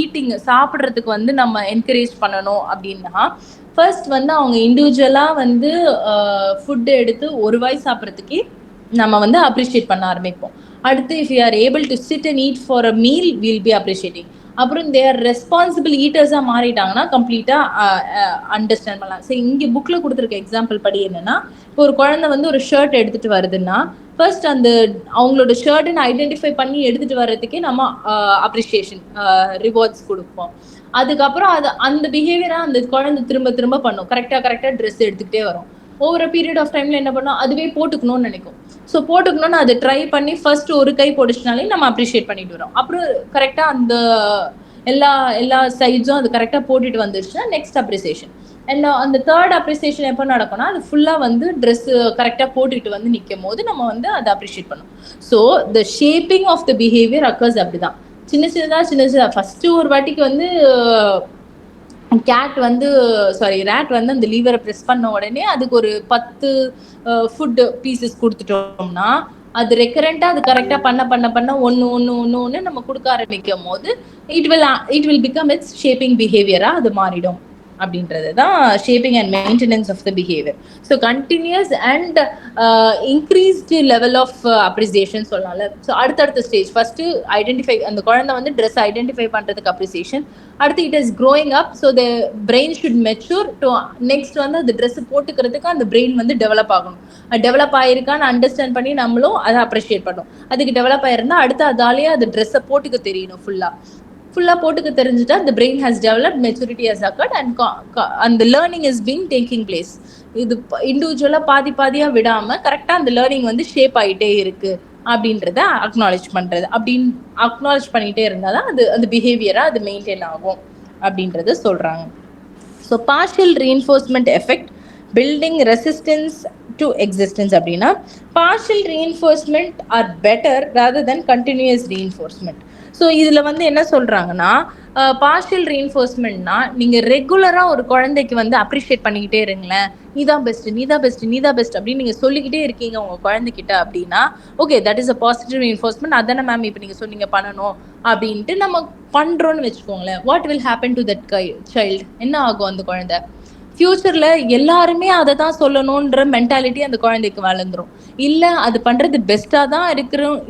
ஈட்டிங் சாப்பிட்றதுக்கு வந்து நம்ம என்கரேஜ் பண்ணணும் அப்படின்னா ஃபர்ஸ்ட் வந்து அவங்க இண்டிவிஜுவலாக வந்து ஃபுட்டு எடுத்து ஒரு வாய் சாப்பிட்றதுக்கே நம்ம வந்து அப்ரிஷியேட் பண்ண ஆரம்பிப்போம். அடுத்து if you are able to sit and eat for a meal will be appreciating. அப்புறம் தேர் ரெஸ்பான்சிபிள் ஈட்டர்ஸாக மாறிட்டாங்கன்னா கம்ப்ளீட்டாக அண்டர்ஸ்டாண்ட் பண்ணலாம். சரி, இங்கே புக்கில் கொடுத்துருக்க எக்ஸாம்பிள் படி என்னென்னா, இப்போ ஒரு குழந்தை வந்து ஒரு ஷர்ட் எடுத்துகிட்டு வருதுன்னா ஃபர்ஸ்ட் அந்த அவங்களோட ஷர்ட்டுன்னு ஐடென்டிஃபை பண்ணி எடுத்துகிட்டு வர்றதுக்கே நம்ம அப்ரிஷியேஷன் ரிவார்ட்ஸ் கொடுப்போம். அதுக்கப்புறம் அந்த பிஹேவியராக அந்த குழந்தை திரும்ப திரும்ப பண்ணும். கரெக்டாக ட்ரெஸ் எடுத்துக்கிட்டே வரும். ஓவர் பீரியட் ஆஃப் டைமில் என்ன பண்ணோம், அதுவே போட்டுக்கணும்னு நினைக்கும். ஸோ போட்டுக்கணும்னு அதை ட்ரை பண்ணி ஃபர்ஸ்ட் ஒரு கை போட்டுச்சுனாலே நம்ம அப்ரிஷியேட் பண்ணிட்டு வரோம். அப்புறம் கரெக்டாக அந்த எல்லா சைட்ஸும் அது கரெக்டாக போட்டுட்டு வந்துருச்சுன்னா நெக்ஸ்ட் அப்ரிசியேஷன். அண்ட் அந்த தேர்ட் அப்ரிசியேஷன் எப்போ நடக்கும்னா அது ஃபுல்லாக வந்து ட்ரெஸ்ஸு கரெக்டாக போட்டுட்டு வந்து நிற்கும் போது நம்ம வந்து அதை அப்ரிஷியேட் பண்ணோம். So the shaping of the behaviour occurs அப்படி தான். சின்னதாக ஃபஸ்ட்டு ஒரு வாட்டிக்கு வந்து ரேட் வந்து அந்த லீவரை ப்ரெஸ் பண்ண உடனே அதுக்கு ஒரு 10 ஃபுட் பீசஸ் கொடுத்துட்டோம்னா அது ரெக்கரண்டாக அது கரெக்டாக பண்ண ஒன்று நம்ம கொடுக்க ஆரம்பிக்கும் போது it will become it's shaping பிஹேவியராக அது மாறிடும். அப்படின்றது தான் shaping and maintenance of the behavior. So continuous and increased level of appreciation சொல்லலாம்ல. ஸோ அடுத்தடுத்த ஸ்டேஜ் ஃபர்ஸ்ட்டு ஐடென்டிஃபை, அந்த குழந்தை வந்து ட்ரெஸ் ஐடென்டிஃபை பண்ணுறதுக்கு அப்ரிசியேஷன். அடுத்து it is growing up, so the brain should mature to next வந்து அந்த ட்ரெஸ் போட்டுக்கிறதுக்கு அந்த பிரெயின் வந்து டெவலப் ஆகணும். டெவலப் ஆகிருக்கான்னு அண்டர்ஸ்டாண்ட் பண்ணி நம்மளும் அதை அப்ரிஷியேட் பண்ணணும். அதுக்கு டெவலப் ஆகிருந்தா அடுத்து அதாலேயே அந்த ட்ரெஸ்ஸை போட்டுக்க தெரியணும் ஃபுல்லாக. ஃபுல்லாக போட்டுக்க தெரிஞ்சுட்டா the brain has developed, maturity has occurred and the learning is being taking place. இது இண்டிவிஜுவலாக பாதி பாதியாக விடாமல் கரெக்டாக அந்த லேர்னிங் வந்து ஷேப் ஆகிட்டே இருக்குது அப்படின்றத அக்னாலேஜ் பண்ணுறது. அப்படின்னு அக்னாலேஜ் பண்ணிகிட்டே இருந்தால் தான் அது அந்த பிஹேவியராக அது மெயின்டைன் ஆகும் அப்படின்றத சொல்கிறாங்க. So partial reinforcement effect building resistance to existence அப்படின்னா partial reinforcement or better rather than continuous reinforcement. So இதில் வந்து என்ன சொல்கிறாங்கன்னா பார்ஷியல் ரீஎன்ஃபோர்ஸ்மெண்ட்னா நீங்கள் ரெகுலராக ஒரு குழந்தைக்கு வந்து அப்ரிஷியேட் பண்ணிக்கிட்டே இருங்களேன், நீதான் பெஸ்ட்டு நீதான் பெஸ்ட்டு நீதான் பெஸ்ட் அப்படின்னு நீங்கள் சொல்லிக்கிட்டே இருக்கீங்க உங்கள் குழந்தைகிட்ட அப்படின்னா okay that is a positive reinforcement. அதானே மேம் இப்போ நீங்கள் சொன்னீங்க பண்ணணும் அப்படின்ட்டு நம்ம பண்ணுறோன்னு வச்சுக்கோங்களேன். What will happen to that child? என்ன ஆகும் அந்த குழந்தை? ஃபியூச்சரில் எல்லாருமே அதை தான் சொல்லணுன்ற மென்டாலிட்டி அந்த குழந்தைக்கு வளர்ந்துடும். இல்லை அது பண்ணுறது பெஸ்ட்டாக தான்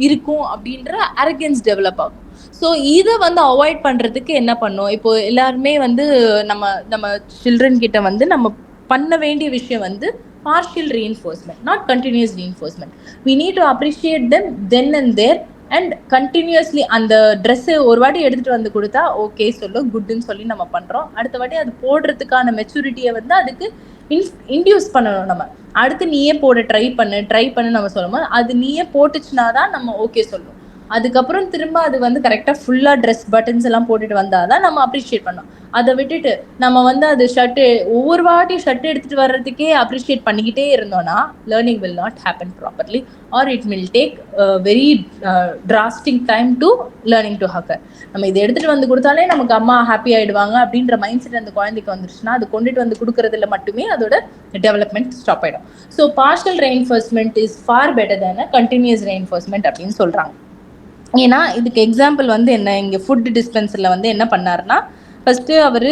இருக்கும் அப்படின்ற அரகன்ஸ் டெவலப் ஆகும். ஸோ இதை வந்து அவாய்ட் பண்ணுறதுக்கு என்ன பண்ணும்? இப்போ எல்லாருமே வந்து நம்ம சில்ட்ரன் கிட்ட வந்து நம்ம பண்ண வேண்டிய விஷயம் வந்து partial reinforcement, not continuous reinforcement. We need to appreciate them then and there and continuously. அந்த ட்ரெஸ்ஸு ஒரு வாட்டி எடுத்துகிட்டு வந்து கொடுத்தா ஓகே சொல்லும் குட்டுன்னு சொல்லி நம்ம பண்ணுறோம். அடுத்த வாட்டி அது போடுறதுக்கான மெச்சூரிட்டியை வந்து அதுக்கு இன்டியூஸ் பண்ணணும். நம்ம அடுத்து நீயே போட ட்ரை பண்ணு நம்ம சொல்லும்போது அது நீயே போட்டுச்சுன்னா தான் நம்ம ஓகே சொல்லும். அதுக்கப்புறம் திரும்ப அது வந்து கரெக்டாக ஃபுல்லாக ட்ரெஸ் பட்டன்ஸ் எல்லாம் போட்டுட்டு வந்தால் தான் நம்ம அப்ரிஷியேட் பண்ணோம். அதை விட்டுட்டு நம்ம வந்து அது ஷர்ட்டு ஒவ்வொரு வாட்டியும் ஷர்ட் எடுத்துகிட்டு வர்றதுக்கே அப்ரிஷியேட் பண்ணிக்கிட்டே இருந்தோம்னா learning will not happen properly or it will take very drastic time to learning to occur. நம்ம இதை எடுத்துகிட்டு வந்து கொடுத்தாலே நமக்கு அம்மா ஹாப்பி ஆகிடுவாங்க அப்படின்ற மைண்ட் செட் அந்த குழந்தைக்கு வந்துருச்சுன்னா அது கொண்டுட்டு வந்து கொடுக்குறதுல மட்டுமே அதோட டெவலப்மெண்ட் ஸ்டாப் ஆகிடும். So partial reinforcement is far better than continuous reinforcement அப்படின்னு சொல்கிறாங்க. ஏன்னா இதுக்கு எக்ஸாம்பிள் வந்து என்ன, இங்கே ஃபுட் டிஸ்பென்சரில் வந்து என்ன பண்ணாருன்னா ஃபஸ்ட்டு அவர்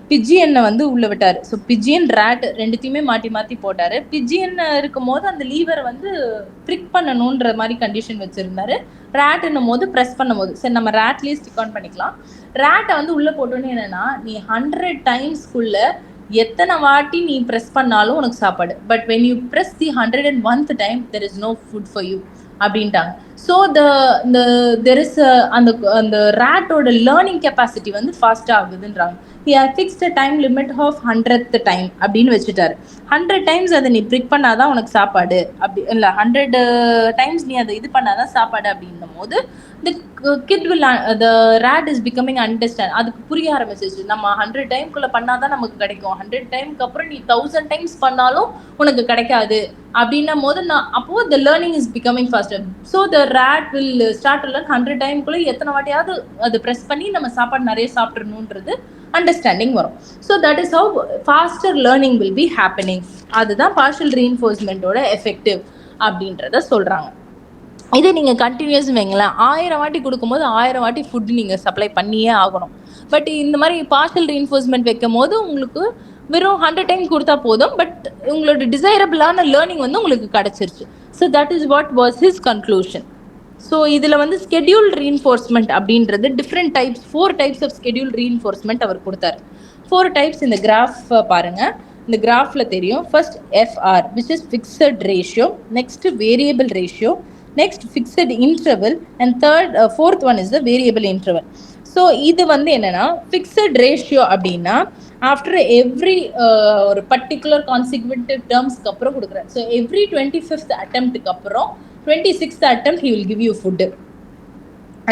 பிஜியனை வந்து உள்ளே விட்டார். ஸோ பிஜியன் ரேட் ரெண்டுத்தையுமே மாற்றி மாற்றி போட்டார். பிஜியன் இருக்கும் போது அந்த லீவரை வந்து ப்ரிக் பண்ணணுன்ற மாதிரி கண்டிஷன் வச்சுருந்தாரு. ரேட்டுன்னும் போது ப்ரெஸ் பண்ணும் போது சரி நம்ம ரேட்லேயே ஸ்டிக் ஆன் பண்ணிக்கலாம். ரேட்டை வந்து உள்ளே போட்டோன்னு என்னென்னா நீ 100 டைம்ஸ்க்குள்ளே எத்தனை வாட்டி நீ ப்ரெஸ் பண்ணாலும் உனக்கு சாப்பாடு. But when you press the 101th time there is no food for you அப்படின்ட்டாங்க. ஸோ தெர் இஸ் அந்த ரேட்டோட லேர்னிங் கெப்பாசிட்டி வந்து ஃபாஸ்ட்டாக ஆகுதுன்றாங்க. He has fixed time limit of 100th time அப்படின்னு வச்சுட்டாரு. 100 டைம்ஸ் அதை நீ ப்ரிக் பண்ணாதான் உனக்கு சாப்பாடு அப்படி இல்லை, 100 டைம்ஸ் நீ அதை இது பண்ணாதான் சாப்பாடு அப்படின்னும் போது the kid will the rat is becoming understand. அதுக்கு புரிய ஆரம்பிச்சிச்சு நம்ம 100 டைம்குள்ள பண்ணாதான் நமக்கு கிடைக்கும், 100 டைம்க்கு அப்புறம் நீ 1000 டைம்ஸ் பண்ணாலும் உனக்கு கிடைக்காது அப்படின்னும் போது அப்போ the learning is becoming faster. So the rat will start to learn 100 டைம்குள்ள எத்தனை வாட்டியாவது அது ப்ரெஸ் பண்ணி நம்ம சாப்பாடு நிறைய சாப்பிட்றணுன்றது அண்டர்ஸ்டாண்டிங் வரும். So that is how faster learning will be happening. அதுதான் பார்ஷியல் ரீஎன்ஃபோர்ஸ்மெண்ட்டோட எஃபெக்டிவ் அப்படின்றத சொல்கிறாங்க. இதே நீங்கள் கண்டினியூஸ் வைங்களேன், 1000 வாட்டி கொடுக்கும்போது 1000 வாட்டி ஃபுட்டு நீங்கள் சப்ளை பண்ணியே ஆகணும். பட் இந்த மாதிரி பார்ஷியல் ரீஎன்ஃபோர்ஸ்மெண்ட் வைக்கும் போது உங்களுக்கு வெறும் 100 டைம் கொடுத்தா போதும், பட் உங்களோட டிசைரபிளான லேர்னிங் வந்து உங்களுக்கு கிடச்சிருச்சு. So that is what was his conclusion. So இதில் வந்து ஸ்கெடியூல் ரீஎன்ஃபோர்ஸ்மெண்ட் அப்படின்றது different types 4 types of schedule reinforcement அவர் கொடுத்தாரு. 4 டைப்ஸ் இந்த கிராஃப் பாருங்கள். இந்த கிராஃபில் தெரியும். First FR which is fixed ratio, next variable ratio, next fixed interval, and fourth one is the variable interval. So இது வந்து என்னன்னா ஃபிக்ஸட் ரேஷியோ அப்படின்னா ஆஃப்டர் எவ்ரி ஒரு பர்டிகுலர் கான்சிக்வென்டிவ் டேர்ம்ஸ்க்கு அப்புறம் கொடுக்குறேன். ஸோ எவ்ரி 25th அட்டெம்ப்ட்டுக்கு அப்புறம் 26th attempt he will give you food.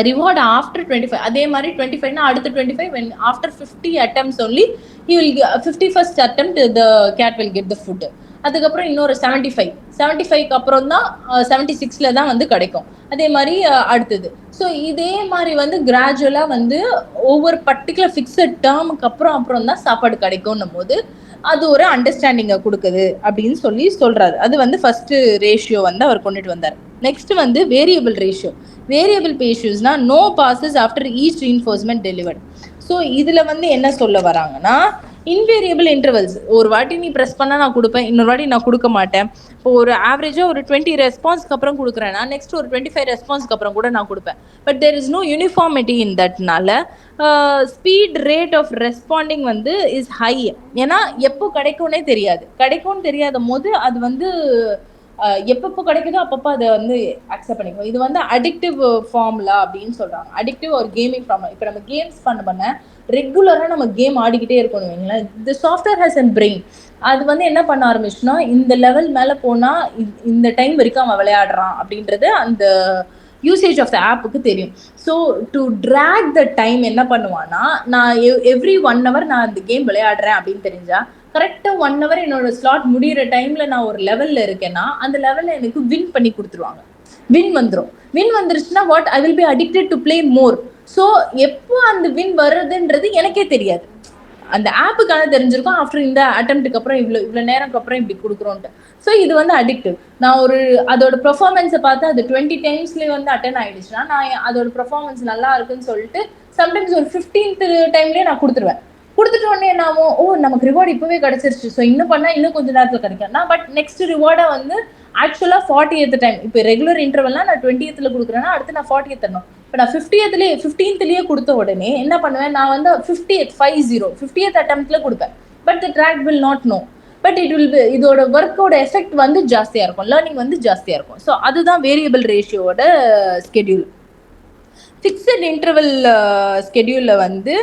Reward after 25. அதே மாதிரி 25 னா அடுத்த 25 when after 50 attempts only he will 51st attempt the cat will get the food. அதுக்கப்புறம் இன்னொரு 75க்கு அப்புறம் தான் 76ல தான் வந்து கிடைக்கும். அதே மாதிரி அடுத்தது. ஸோ இதே மாதிரி வந்து கிராஜுவலாக வந்து ஒவ்வொரு பர்டிகுலர் ஃபிக்ஸட் டேர்முக்கு அப்புறம் தான் சாப்பாடு கிடைக்கும்னும் போது அது ஒரு அண்டர்ஸ்டாண்டிங்கை கொடுக்குது அப்படின்னு சொல்லி சொல்கிறாரு. அது வந்து ஃபஸ்ட்டு ரேஷியோ வந்து அவர் கொண்டுட்டு வந்தார். நெக்ஸ்ட் வந்து வேரியபிள் ரேஷியோ. வேரியபிள் ரேஷியோஸ்னா no pauses after each reinforcement delivered. So இதில் வந்து என்ன சொல்ல வராங்கன்னா இன்வேரியபிள் இன்டர்வல்ஸ். ஒரு வாட்டி நீ ப்ரெஸ் பண்ணால் நான் கொடுப்பேன், இன்னொரு வாட்டி நான் கொடுக்க மாட்டேன். இப்போ ஒரு ஆவரேஜாக ஒரு 20 ரெஸ்பான்ஸ்க்கு அப்புறம் கொடுக்குறேன்னா நெக்ஸ்ட் ஒரு 25 ரெஸ்பான்ஸ்க்கு அப்புறம் கூட நான் கொடுப்பேன். But there is no uniformity in தட்னால ஸ்பீட் ரேட் ஆஃப் ரெஸ்பாண்டிங் வந்து இஸ் ஹை. ஏன்னா எப்போ கிடைக்கும்னே தெரியாது. கிடைக்கும்னு தெரியாத போது அது வந்து எப்பப்போ கிடைக்குதோ அப்பப்போ அதை வந்து அக்செப்ட் பண்ணிக்கணும். இது வந்து அடிக்டிவ் ஃபார்முலா அப்படின்னு சொல்கிறாங்க. அடிக்டிவ் ஒரு கேமிங் ஃபார்முலா. இப்போ நம்ம கேம்ஸ் பண்ண ரெகுலராக நம்ம கேம் ஆடிக்கிட்டே இருக்கணும் வைங்களேன். தி சாஃப்ட்வேர் ஹேஸ் அன் பிரெயின். அது வந்து என்ன பண்ண ஆரம்பிச்சுன்னா, இந்த லெவல் மேலே போனால் இந்த டைம் வரைக்கும் அவன் விளையாடுறான் அப்படின்றது அந்த யூசேஜ் ஆஃப் த ஆப்புக்கு தெரியும். So to track the time என்ன பண்ணுவான்னா, நான் எவ்ரி 1 hour நான் அந்த கேம் விளையாடுறேன் அப்படின்னு தெரிஞ்சா கரெக்டாக 1 hour என்னோட ஸ்லாட் முடிகிற டைமில் நான் ஒரு லெவலில் இருக்கேன்னா அந்த லெவலில் எனக்கு வின் பண்ணி கொடுத்துருவாங்க. வின் வந்துடும். வின் வந்துருச்சுன்னா what, I will be addicted to play more. So எப்போ அந்த வின் வருதுன்றது எனக்கே தெரியாது. அந்த ஆப்புக்கான தெரிஞ்சிருக்கும் ஆஃப்டர் இந்த அட்டம்ப்ட்டுக்கு அப்புறம் இவ்வளோ நேரம்க்கு அப்புறம் இப்படி கொடுக்குறோன்ட்டு. ஸோ இது வந்து அடிக்டிவ். நான் ஒரு அதோட பெர்ஃபார்மன்ஸை பார்த்து அது 20 டைம்ஸ்லேயே வந்து அட்டன் ஆகிடுச்சுன்னா நான் அதோட பெர்ஃபார்மன்ஸ் நல்லா இருக்குன்னு சொல்லிட்டு சம்டைம்ஸ் ஒரு 15th டைம்லேயே நான் கொடுத்துருவேன். கொடுத்துட்டு உடனே என்ன ஆகும், ஓ நமக்கு ரிவார்டு இப்போவே கிடச்சிருச்சு, ஸோ இன்னும் பண்ணால் இன்னும் கொஞ்சம் நேரத்தில் கிடைக்கும். நான் பட் நெக்ஸ்ட் ரிவார்டை வந்து ஆக்சுவலாக 40th டைம், இப்போ ரெகுலர் இன்டர்வல்னா நான் 20th கொடுக்குறேன்னா அடுத்து நான் 40th தரணும். இப்போ நான் 15th கொடுத்த உடனே என்ன பண்ணுவேன், நான் வந்து 50th அட்டம்ப்ட்ல கொடுப்பேன். But the track will not know. But it will be, இதோட ஒர்க்கோட எஃபெக்ட் வந்து ஜாஸ்தியாக இருக்கும், லேர்னிங் வந்து ஜாஸ்தியாக இருக்கும். ஸோ அதுதான் வேரியபிள் ரேஷியோட ஸ்கெடியூல். ஃபிக்ஸட் இன்டர்வல் ஸ்கெடியூலில் வந்து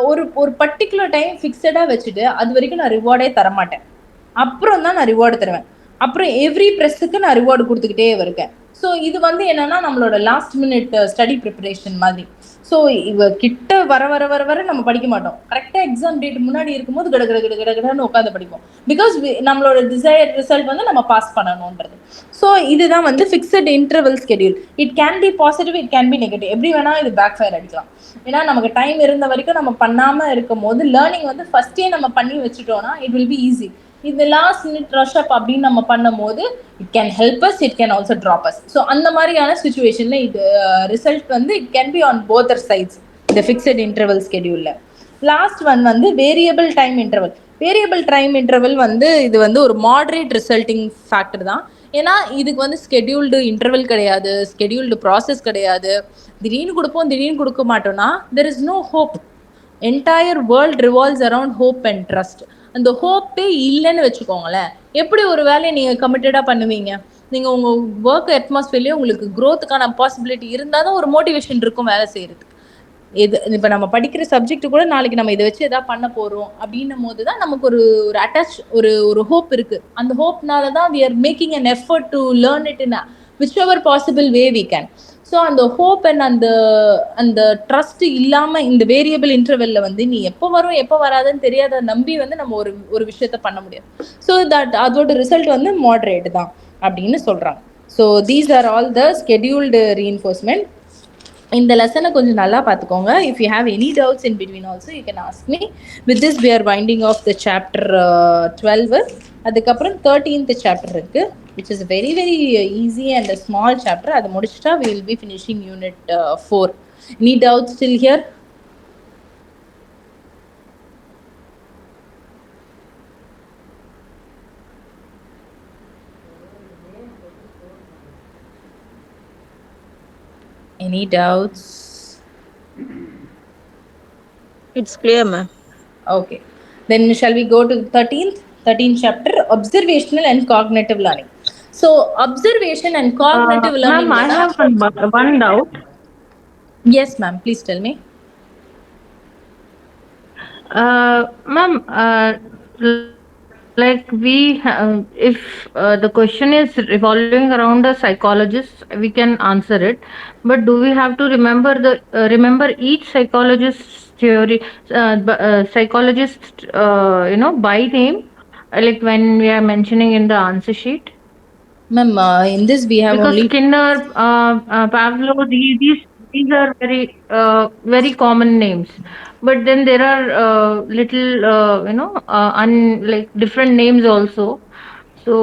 ஒரு ஒரு பர்டிகுலர் டைம் ஃபிக்ஸடாக வச்சுட்டு அது வரைக்கும் நான் ரிவார்டே தரமாட்டேன். அப்புறம் தான் நான் ரிவார்டு தருவேன். அப்புறம் எவ்ரி ப்ரெஸ்ஸுக்கு நான் ரிவார்டு கொடுத்துக்கிட்டே இருக்கேன். ஸோ இது வந்து என்னன்னா நம்மளோட லாஸ்ட் மினிட் ஸ்டடி ப்ரிப்பரேஷன் மாதிரி. ஸோ இவ கிட்ட வர வர வர வர நம்ம படிக்க மாட்டோம். கரெக்டாக எக்ஸாம் டேட் முன்னாடி இருக்கும்போது கடகடன்னு உட்காந்து படிப்போம். பிகாஸ் நம்மளோட டிசைர் ரிசல்ட் வந்து நம்ம பாஸ் பண்ணணுன்றது. ஸோ இதுதான் வந்து fixed interval schedule. It can B positive, it can B negative. எப்படி வேணா இது பேக் ஃபயர் அடிக்கலாம். ஏன்னா நமக்கு டைம் இருந்த வரைக்கும் நம்ம பண்ணாமல் இருக்கும் போது லேர்னிங் வந்து ஃபர்ஸ்டே நம்ம பண்ணி வச்சுட்டோம்னா இட் வில் பி ஈஸி. இந்த லாஸ்ட் மினிட் ரஷ் அப் அப்படின்னு நம்ம பண்ணும் போது it can help us, it can also drop us. So அந்த மாதிரியான சுச்சுவேஷன்ல இது ரிசல்ட் வந்து it can be on both sides இந்த ஃபிக்ஸட் இன்டர்வல் ஸ்கெடியூல்ல. லாஸ்ட் ஒன் வந்து variable time interval. Variable time interval வந்து இது வந்து ஒரு மாடரேட் ரிசல்ட்டிங் ஃபேக்டர் தான். ஏன்னா இதுக்கு வந்து ஸ்கெடியூல்டு இன்டர்வல் கிடையாது, ஸ்கெடியூல்டு ப்ராசஸ் கிடையாது. திடீர்னு கொடுப்போம், திடீர்னு கொடுக்க மாட்டோம்னா there is no hope. Entire world revolves around hope and trust. அந்த ஹோப்பே இல்லைன்னு வச்சுக்கோங்களேன், எப்படி ஒரு வேலையை நீங்கள் கமிட்டடாக பண்ணுவீங்க? நீங்கள் உங்கள் ஒர்க் அட்மாஸ்பியர்லேயே உங்களுக்கு க்ரோத்துக்கான பாசிபிலிட்டி இருந்தால் தான் ஒரு மோட்டிவேஷன் இருக்கும் வேலை செய்கிறதுக்கு. இது இப்போ நம்ம படிக்கிற சப்ஜெக்ட் கூட நாளைக்கு நம்ம இதை வச்சு எதாவது பண்ண போகிறோம் அப்படின்னும் போது தான் நமக்கு ஒரு ஒரு அட்டாச் ஒரு ஹோப் இருக்குது. அந்த ஹோப்னால தான் we are making an effort to learn it in whichever possible way we can. So அந்த ஹோப் அண்ட் அந்த ட்ரஸ்ட் இல்லாமல் இந்த வேரியபிள் இன்டர்வெல்ல வந்து நீ எப்போ வரும் எப்போ வராதுன்னு தெரியாத நம்பி வந்து நம்ம ஒரு விஷயத்த பண்ண முடியாது. ஸோ தட் அதோட ரிசல்ட் வந்து மாடரேட் தான் அப்படின்னு சொல்கிறாங்க. So these are all the scheduled reinforcement. இந்த லெசனை கொஞ்சம் நல்லா பார்த்துக்கோங்க. If you have any doubts in between also you can ask me. With this we are winding off the chapter 12. அதுக்கப்புறம் 13th சாப்டர் இருக்கு, which is very very easy and a small chapter. அது முடிச்சிட்டா we will be finishing unit 4. Any doubts still here? Any doubts? It's clear, ma'am. Okay, then shall we go to 13th chapter, observational and cognitive learning. So observation and cognitive learning. Ma'am, I have one doubt. Yes ma'am, please tell me. Ma'am, like if the question is revolving around a psychologist, we can answer it. But do we have to remember each psychologist's theory, psychologist, by name, like when we are mentioning in the answer sheet? Ma'am, in this we have because only Skinner, Pavlov, these are very common names. But then there are little like different names also. So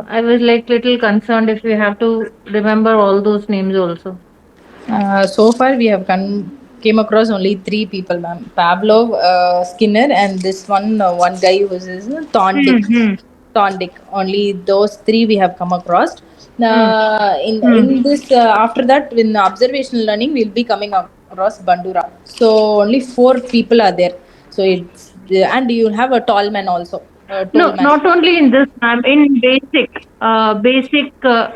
I was like little concerned if we have to remember all those names also. So far we have came across only 3 people, ma'am. Pavlov, Skinner, and this one guy who is Thorndike. Only those 3 we have come across. In this after that, in observational learning we'll be coming across Bandura. So only 4 people are there. So it's and you have a tall man also. told, No, ma'am. not only in this, ma'am. In basic.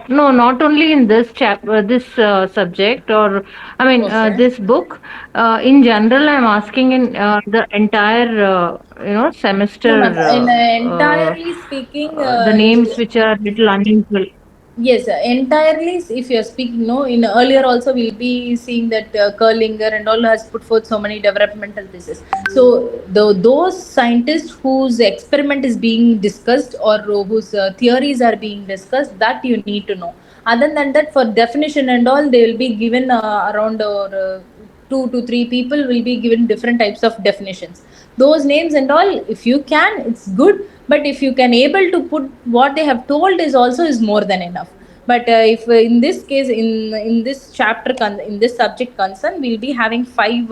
No, not only in this this subject, or I mean, Okay. this book. In general, I'm asking in the entire, No, ma'am. semester. In entirely speaking, The names which are little unusual. yes, entirely. If you're speaking, no, in earlier also we'll be seeing that Kerlinger and all has put forth so many developmental theses. So those scientists whose experiment is being discussed or whose theories are being discussed, that you need to know. Other than that, for definition and all, they will be given around or 2 to 3 people will be given different types of definitions. Those names and all, if you can, it's good, but if you can able to put what they have told is also is more than enough. But if in this case, in this chapter in this subject concern, we'll be having five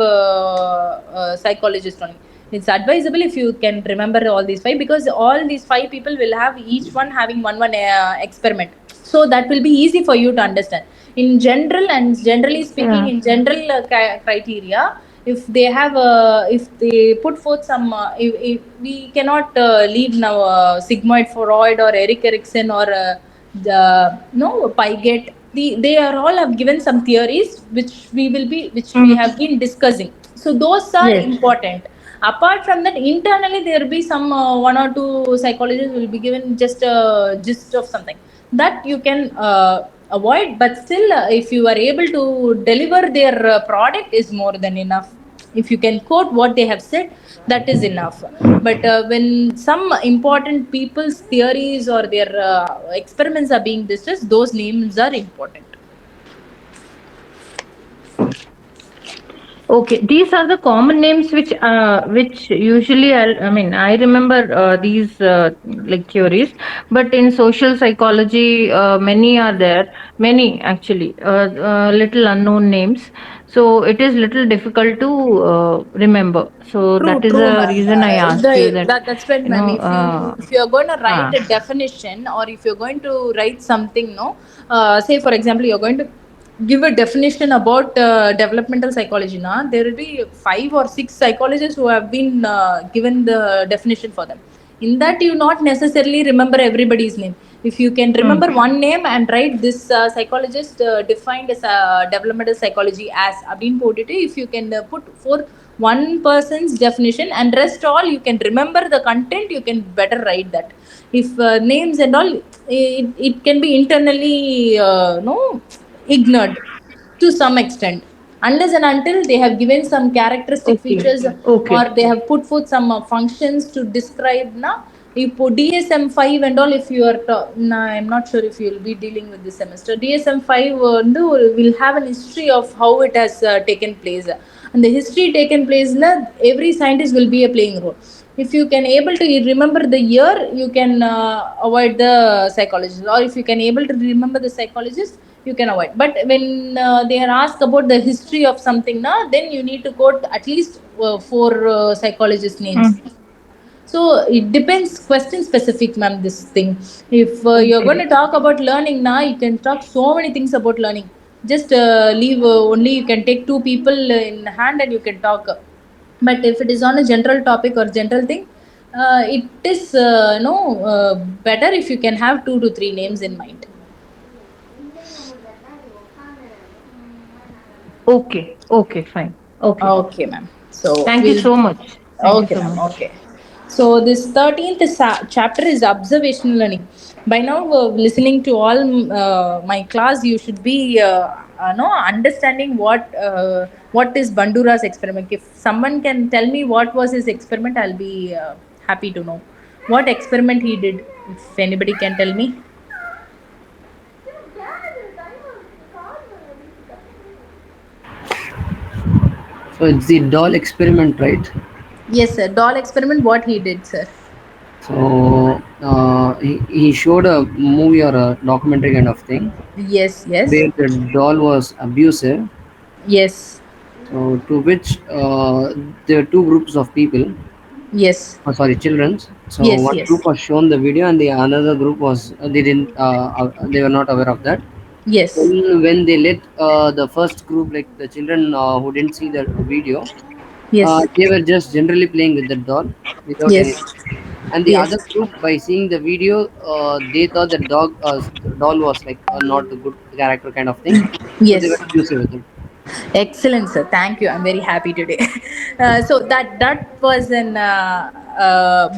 psychologists only. It's advisable if you can remember all these five, because all these five people will have each one having one experiment, so that will be easy for you to understand. In general, and generally speaking, Yeah. in general criteria, if they have if they put forth some if we cannot leave now sigmoid freud or Eric Erikson or the no Pygate, they are all have given some theories which we Mhm. have been discussing. So those are Yes. important. Apart from that, internally there will be some one or two psychologists will be given just a gist of something that you can avoid, but still if you are able to deliver their product is more than enough. If you can quote what they have said, that is enough. But when some important people's theories or their experiments are being discussed, those names are important. Okay, these are the common names which usually I mean I remember these like theories, but in social psychology many are there, many actually little unknown names, so it is little difficult to remember. So True, that is true, a ma'am. reason I asked you that, That's right, you ma'am. know. If you are going to write Ah, a definition, or if you're going to write something, no, say for example, you're going to give a definition about developmental psychology. Now there will be 5 or 6 psychologists who have been given the definition for them. In that, you not necessarily remember everybody's name. If you can mm, remember one name and write this psychologist defined as developmental psychology as abdin potite, if you can put forth one person's definition and rest all you can remember the content, you can better write that. If names and all, it can be internally no ignored to some extent, unless and until they have given some characteristic okay, features, or okay. they have put forth some functions to describe na. If DSM-5 and all, if you are nah, I'm not sure if you will be dealing with this semester. DSM-5 will have an history of how it has taken place, and the history taken place na, every scientist will be a playing role. If you can able to remember the year, you can avoid the psychologist, or if you can able to remember the psychologist, you can avoid. But when they are asked about the history of something now, then you need to quote at least 4 psychologist names. Mm, So it depends question specific, ma'am, this thing. If you're going okay. to talk about learning now, you can talk so many things about learning. Just leave only, you can take 2 people in hand and you can talk. But if it is on a general topic or general thing, it is no better if you can have 2 to 3 names in mind. Okay, okay, fine. Okay. Okay, ma'am. So Thank you we'll. so much. Thank you Okay, so ma'am. much. Okay. So this 13th chapter is observational learning. By now, listening to all my class, you should be no understanding what is Bandura's experiment. If someone can tell me what was his experiment, I'll be happy to know what experiment he did. If anybody can tell me. So it's the doll experiment, right? Yes, sir. Doll experiment. What he did, sir. So he showed a movie or a documentary kind of thing Yes. Yes. where the doll was abusive. Yes. So to which there are two groups of people, Yes. oh, sorry, children. So Yes. one group Yes. was shown the video, and the another group was they didn't they were not aware of that. Yes. When they let the first group, like the children who didn't see the video, Yes. they were just generally playing with the doll without Yes. anything. And the Yes. other group, by seeing the video, they thought the doll was like not a good character kind of thing, so they were Yes. abusive with it. Excellent, sir. Thank you. I'm very happy today. So that was an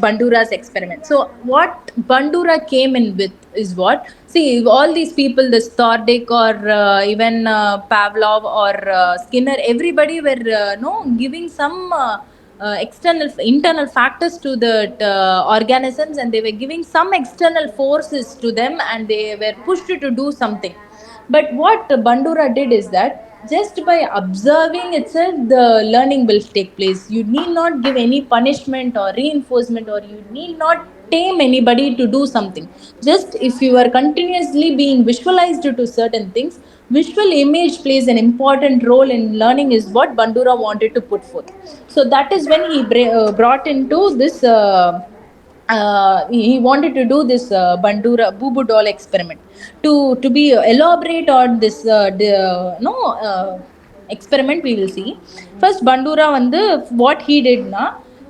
Bandura's experiment. So what Bandura came in with is what? See, all these people, this Thorndike or even Pavlov or Skinner, everybody were no giving some. Internal factors to the organisms, and they were giving some external forces to them, and they were pushed to do something. But what Bandura did is that just by observing itself, the learning will take place. You need not give any punishment or reinforcement, or you need not tame anybody to do something. Just if you are continuously being visualized to certain things, visual image plays an important role in learning, is what Bandura wanted to put forth. So that is when he brought into this. He wanted to do this Bandura Bubu doll experiment to be elaborate on this no experiment. We will see first Bandura vandu what he did na,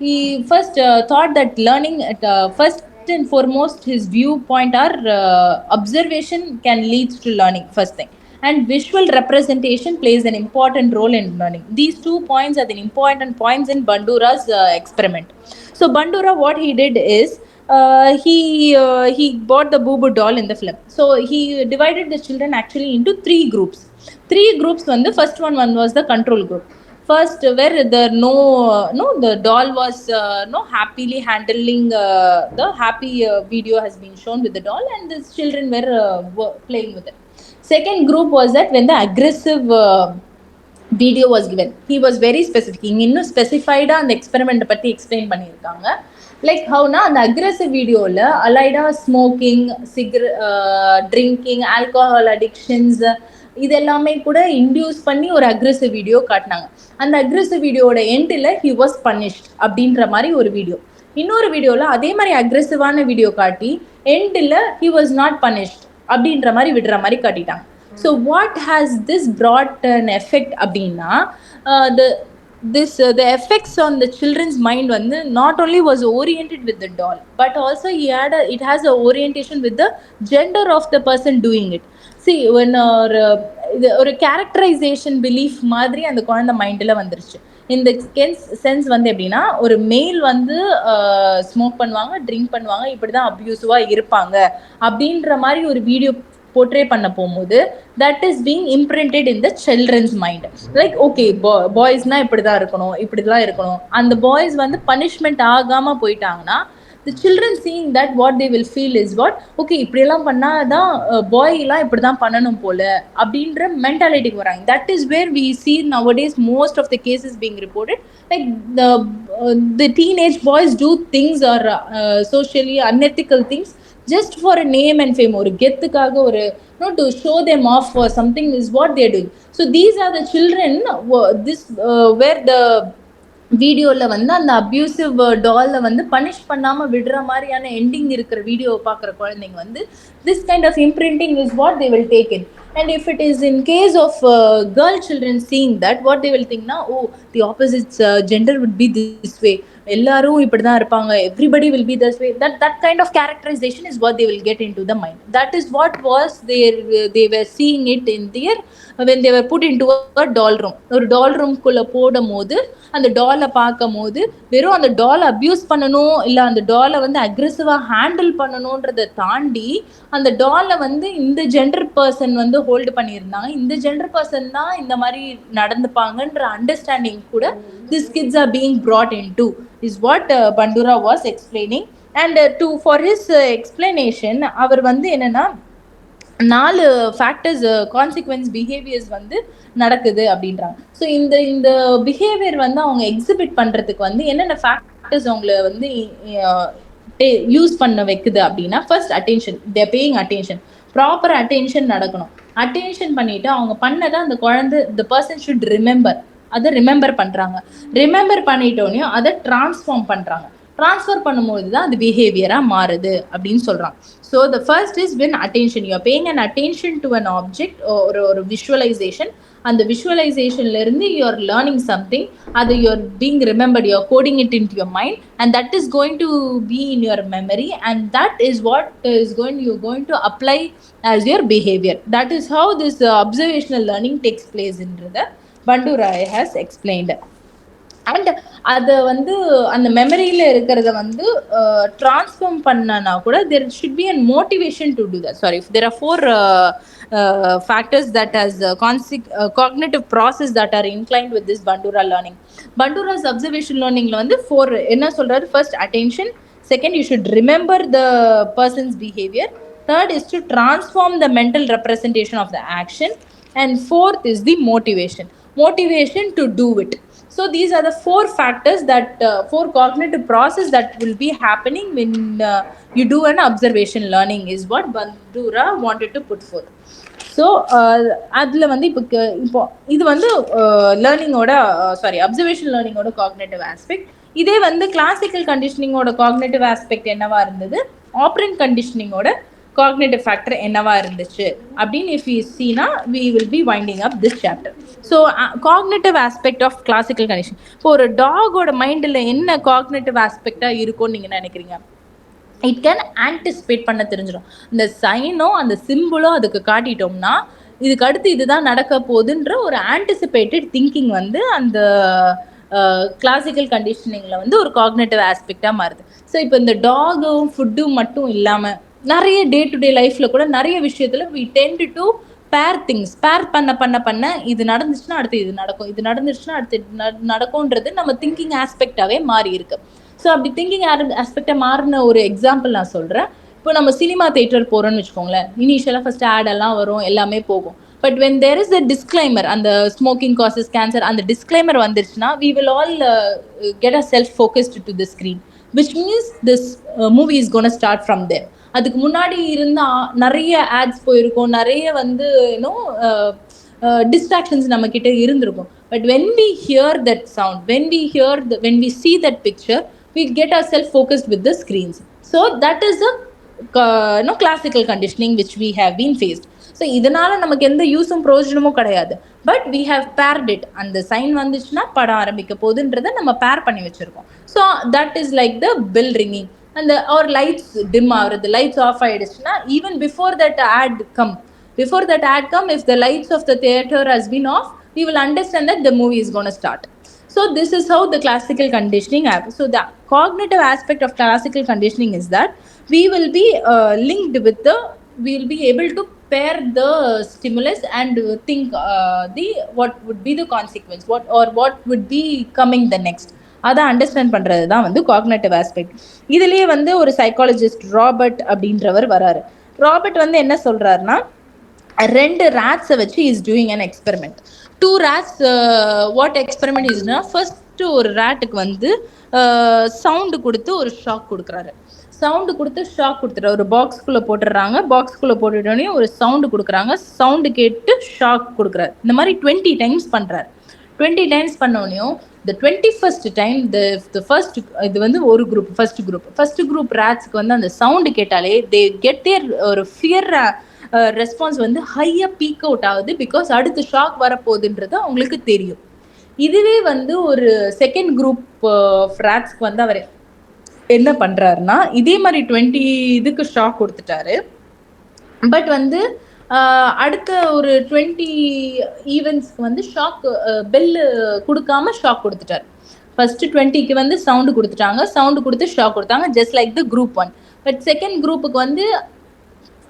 he first thought that learning at first and foremost his viewpoint are observation can leads to learning first thing, and visual representation plays an important role in learning. These 2 points are the important points in Bandura's experiment. So Bandura, what he did is he bought the Boo Boo doll in the film. So he divided the children actually into three groups. Three groups. The first one was the control group. First, where the no the doll was no happily handling the happy video has been shown with the doll, and the children were playing with it. Second group was that when the aggressive video was given, he was very specific. இங்க இன்னும் ஸ்பெசிஃபைடா அந்த experiment பத்தி explain பண்ணியிருக்காங்க. Like ஹவுனா அந்த aggressive வீடியோவில் அலைடா smoking, drinking, alcohol addictions, இது எல்லாமே கூட இன்டியூஸ் பண்ணி ஒரு அக்ரெசிவ் வீடியோ காட்டினாங்க. அந்த அக்ரெசிவ் வீடியோட எண்டில் ஹி வாஸ் பனிஷ்ட் அப்படின்ற மாதிரி ஒரு வீடியோ. இன்னொரு வீடியோவில் அதே மாதிரி அக்ரெசிவான வீடியோ காட்டி எண்டில் ஹி வாஸ் நாட் பனிஷ்ட் அப்படின்ற மாதிரி விடுற மாதிரி காட்டிட்டாங்க. So what has this brought an effect அப்படின்னா the effects on the children's mind not only was oriented with the doll, but also it has a orientation with the gender of the person doing it. See, when ஒரு characterisation belief மாதிரி அந்த குழந்தை மைண்டில் வந்துருச்சு. இந்த sense எப்படின்னா, ஒரு மேல் ஸ்மோக் பண்ணுவாங்க, ட்ரிங்க் பண்ணுவாங்க, இப்படி தான் அப்யூசிவாக இருப்பாங்க அப்படின்ற மாதிரி ஒரு வீடியோ போர்ட்ரே பண்ண போகும்போது that is being imprinted in the children's mind. Like okay, பாய்ஸ்னா இப்படிதான் இருக்கணும், இப்படிதான் இருக்கணும். அந்த பாய்ஸ் பனிஷ்மெண்ட் ஆகாம போயிட்டாங்கன்னா the children seeing that, what they will feel is what, okay, இப்படியெல்லாம் பண்ணாதான் பாய் எல்லாம் இப்படிதான் பண்ணணும் போல அப்படின்ற மென்டாலிட்டிக்கு வராங்க. That is where we see nowadays most of the cases being reported, like the teenage boys do things or socially unethical things just for a name and fame, ஒரு கெத்துக்காக, ஒரு to show them off for something is what they are doing. So these are the children this where the வீடியோவில் அந்த abusive டாலில் punish பண்ணாமல் விடுற மாதிரியான ending இருக்கிற வீடியோவை பார்க்குற குழந்தைங்க this kind of imprinting is what they will take in. And if it is in case of girl children seeing that, what they will think now, oh, the opposite gender would be this way, எல்லாரும் இப்படி தான் இருப்பாங்க, everybody will be this way. That kind of characterization is what they will get into the mind. That is what was they were seeing it in their when they were put into a doll room. ஒரு டால் ரூம்குள்ளே போடும் போது அந்த டாலை பார்க்கும் போது வெறும் அந்த டாலை abuse பண்ணணும், இல்லை அந்த டாலை அக்ரெசிவாக ஹேண்டில் பண்ணணுன்றதை தாண்டி அந்த டாலை இந்த ஜெண்டர் பர்சன் ஹோல்டு பண்ணியிருந்தாங்க. இந்த ஜெண்டர் பர்சன் தான் இந்த மாதிரி நடந்துப்பாங்கன்ற அண்டர்ஸ்டாண்டிங் கூட these kids are being brought into, is what Bandura was explaining. And for his explanation, அவர் என்னன்னா 4 ஃபேக்டர்ஸ் கான்சிக்வன்ஸ் பிஹேவியர்ஸ் நடக்குது அப்படின்றாங்க. ஸோ இந்த பிஹேவியர் அவங்க எக்ஸிபிட் பண்ணுறதுக்கு என்னென்ன ஃபேக்டர்ஸ் அவங்கள யூஸ் பண்ண வைக்குது அப்படின்னா, ஃபர்ஸ்ட் அட்டென்ஷன். தேர் பேயிங் அட்டென்ஷன், ப்ராப்பர் அட்டென்ஷன் நடக்கணும். அட்டென்ஷன் பண்ணிட்டு அவங்க பண்ணதை அந்த குழந்தை the person should remember, அதை ரிமெம்பர் பண்ணுறாங்க. ரிமெம்பர் பண்ணிட்டோன்னே அதை டிரான்ஸ்ஃபார்ம் பண்ணுறாங்க. ட்ரான்ஸ்ஃபர் பண்ணும்போது தான் அது பிஹேவியராக மாறுது அப்படின்னு சொல்கிறான். So the first is when attention, you are paying an attention to an object, ஒரு விஷுவலைசேஷன். அந்த விஷுவலைசேஷன்ல இருந்து you are learning something, அது you are being remembered, you are coding it into your mind, and that is going to be in your memory, and that is what is you're going to apply as your behavior. That is how this observational learning takes place என்று Bandura has explained. And அதை வந்து அந்த மெமரியில் இருக்கிறத வந்து transform பண்ணனா கூட there should be a motivation to do that. Sorry, there are four factors that has cognitive process that are inclined with this Bandura learning. Bandura's observation learningல வந்து four என்ன சொல்றாரு? First, attention. Second, you should remember the person's behavior. Third is to transform the mental representation of the action, and fourth is the motivation to do it. So these are the four factors that four cognitive process that will be happening when you do an observation learning is what Bandura wanted to put forth. So அதில் வந்து இப்போ இது வந்து லேர்னிங்கோட observation லேர்னிங்கோட cognitive aspect. இதே வந்து classical கண்டிஷனிங்கோட cognitive aspect என்னவா இருந்தது, operand கண்டிஷனிங்கோட cognitive factor என்னவா இருந்துச்சு அப்படின்னு if we see na, we will be winding up this chapter. So cognitive aspect of classical condition. இப்போ ஒரு டாகோட மைண்டில் என்ன காக்னேட்டிவ் ஆஸ்பெக்டாக இருக்கும்னு நீங்கள் நினைக்கிறீங்க? இட் கேன் ஆன்டிசிபேட் பண்ண தெரிஞ்சிடும். இந்த சைனோ அந்த சிம்பிளோ அதுக்கு காட்டிட்டோம்னா இதுக்கு அடுத்து இதுதான் நடக்க போகுதுன்ற ஒரு ஆன்டிசிபேட்டட் திங்கிங் வந்து அந்த கிளாசிக்கல் கண்டிஷனிங்கில் வந்து ஒரு காக்னேட்டிவ் ஆஸ்பெக்டாக மாறுது. ஸோ இப்போ இந்த டாகும் ஃபுட்டும் மட்டும் இல்லாமல் நிறைய டே டு டே லைஃப்பில் கூட நிறைய விஷயத்தில் we tend to pair things. பேர் பண்ண இது நடந்துச்சுன்னா அடுத்து இது நடக்கும், இது நடந்துச்சுன்னா அடுத்து நடக்கும்ன்றது நம்ம திங்கிங் ஆஸ்பெக்டாகவே மாறி இருக்கு. ஸோ அப்படி திங்கிங் ஆஸ்பெக்டாக மாறின ஒரு எக்ஸாம்பிள் நான் சொல்கிறேன். இப்போ நம்ம சினிமா தேட்டர் போகிறோன்னு வச்சுக்கோங்களேன், இனிஷியலாக ஃபஸ்ட் ஆடெல்லாம் வரும், எல்லாமே போகும். But when there is the disclaimer, அந்த ஸ்மோக்கிங் காசஸ் கேன்சர், அந்த டிஸ்க்ளைமர் வந்துருச்சுன்னா we will all get a self focused to the screen, which means this movie is going to start from there. அதுக்கு முன்னாடி இருந்த நிறைய ஆட்ஸ் போயிருக்கும், நிறைய வந்து டிஸ்ட்ராக்ஷன்ஸ் நம்ம கிட்ட இருந்திருக்கும். But when we hear that sound, when we see that picture, we get ourselves focused with the screens. So that is a classical conditioning which we have been faced. ஸோ இதனால நமக்கு எந்த யூஸும் பிரயோஜனமும் கிடையாது. But we have paired it. அந்த sign வந்துச்சுன்னா படம் ஆரம்பிக்க போகுதுன்றதை நம்ம பேர் பண்ணி வச்சிருக்கோம். So that is like the bell ringing. அந்த ஒரு லைட்ஸ் டிம் ஆகுறது, லைட்ஸ் ஆஃப் ஆயிடுச்சுன்னா even before that ad come, if the lights of the theater has been off, we will understand that the movie is going to start. So this is how the classical conditioning happens. So the cognitive aspect of classical conditioning is that we will be linked with we will be able to pair the stimulus and think what would be the consequence, what would be coming the next. அதை understand பண்ணுறது தான் வந்து cognitive aspect. இதுலேயே வந்து ஒரு psychologist Robert அப்படின்றவர் வராரு. Robert வந்து என்ன சொல்கிறாருன்னா, 2 ரேட்ஸை வச்சு is doing an experiment. 2 rats, what experiment இஸ்னா, ஃபர்ஸ்ட் ஒரு ரேட்டுக்கு வந்து சவுண்டு கொடுத்து ஒரு ஷாக் கொடுக்குறாரு. சவுண்டு கொடுத்து ஷாக் கொடுத்துட்டு ஒரு பாக்ஸ்குள்ளே போட்டுடுறாங்க. பாக்ஸ்குள்ளே போட்டுட்டோடனே ஒரு சவுண்டு கொடுக்குறாங்க. சவுண்டு கேட்டு ஷாக் கொடுக்குறாரு. இந்த மாதிரி 20 டைம்ஸ் பண்ணுறாரு. 20 times பண்ணோடனையும் the 21st time the first, இது வந்து ஒரு குரூப், ஃபர்ஸ்ட் குரூப் ரேட்ஸ்க்கு வந்து அந்த சவுண்டு கேட்டாலே they get their ஒரு ஃபியர் ரெஸ்பான்ஸ் வந்து ஹையாக பீக் அவுட் ஆகுது. பிகாஸ் அடுத்து ஷாக் வரப்போகுதுன்றது அவங்களுக்கு தெரியும். இதுவே வந்து ஒரு செகண்ட் குரூப் ரேட்ஸ்க்கு வந்து அவர் என்ன பண்ணுறாருன்னா, இதே மாதிரி 20 இதுக்கு ஷாக் கொடுத்துட்டாரு. பட் வந்து அடுத்த ஒரு 20 ஈவெண்ட்ஸ்க்கு வந்து ஷாக் பெல்லு கொடுக்காம ஷாக் கொடுத்துட்டாரு. ஃபர்ஸ்ட் 20க்கு வந்து சவுண்டு கொடுத்துட்டாங்க, சவுண்டு கொடுத்து ஷாக் கொடுத்தாங்க, just like the group 1. But second குரூப்புக்கு வந்து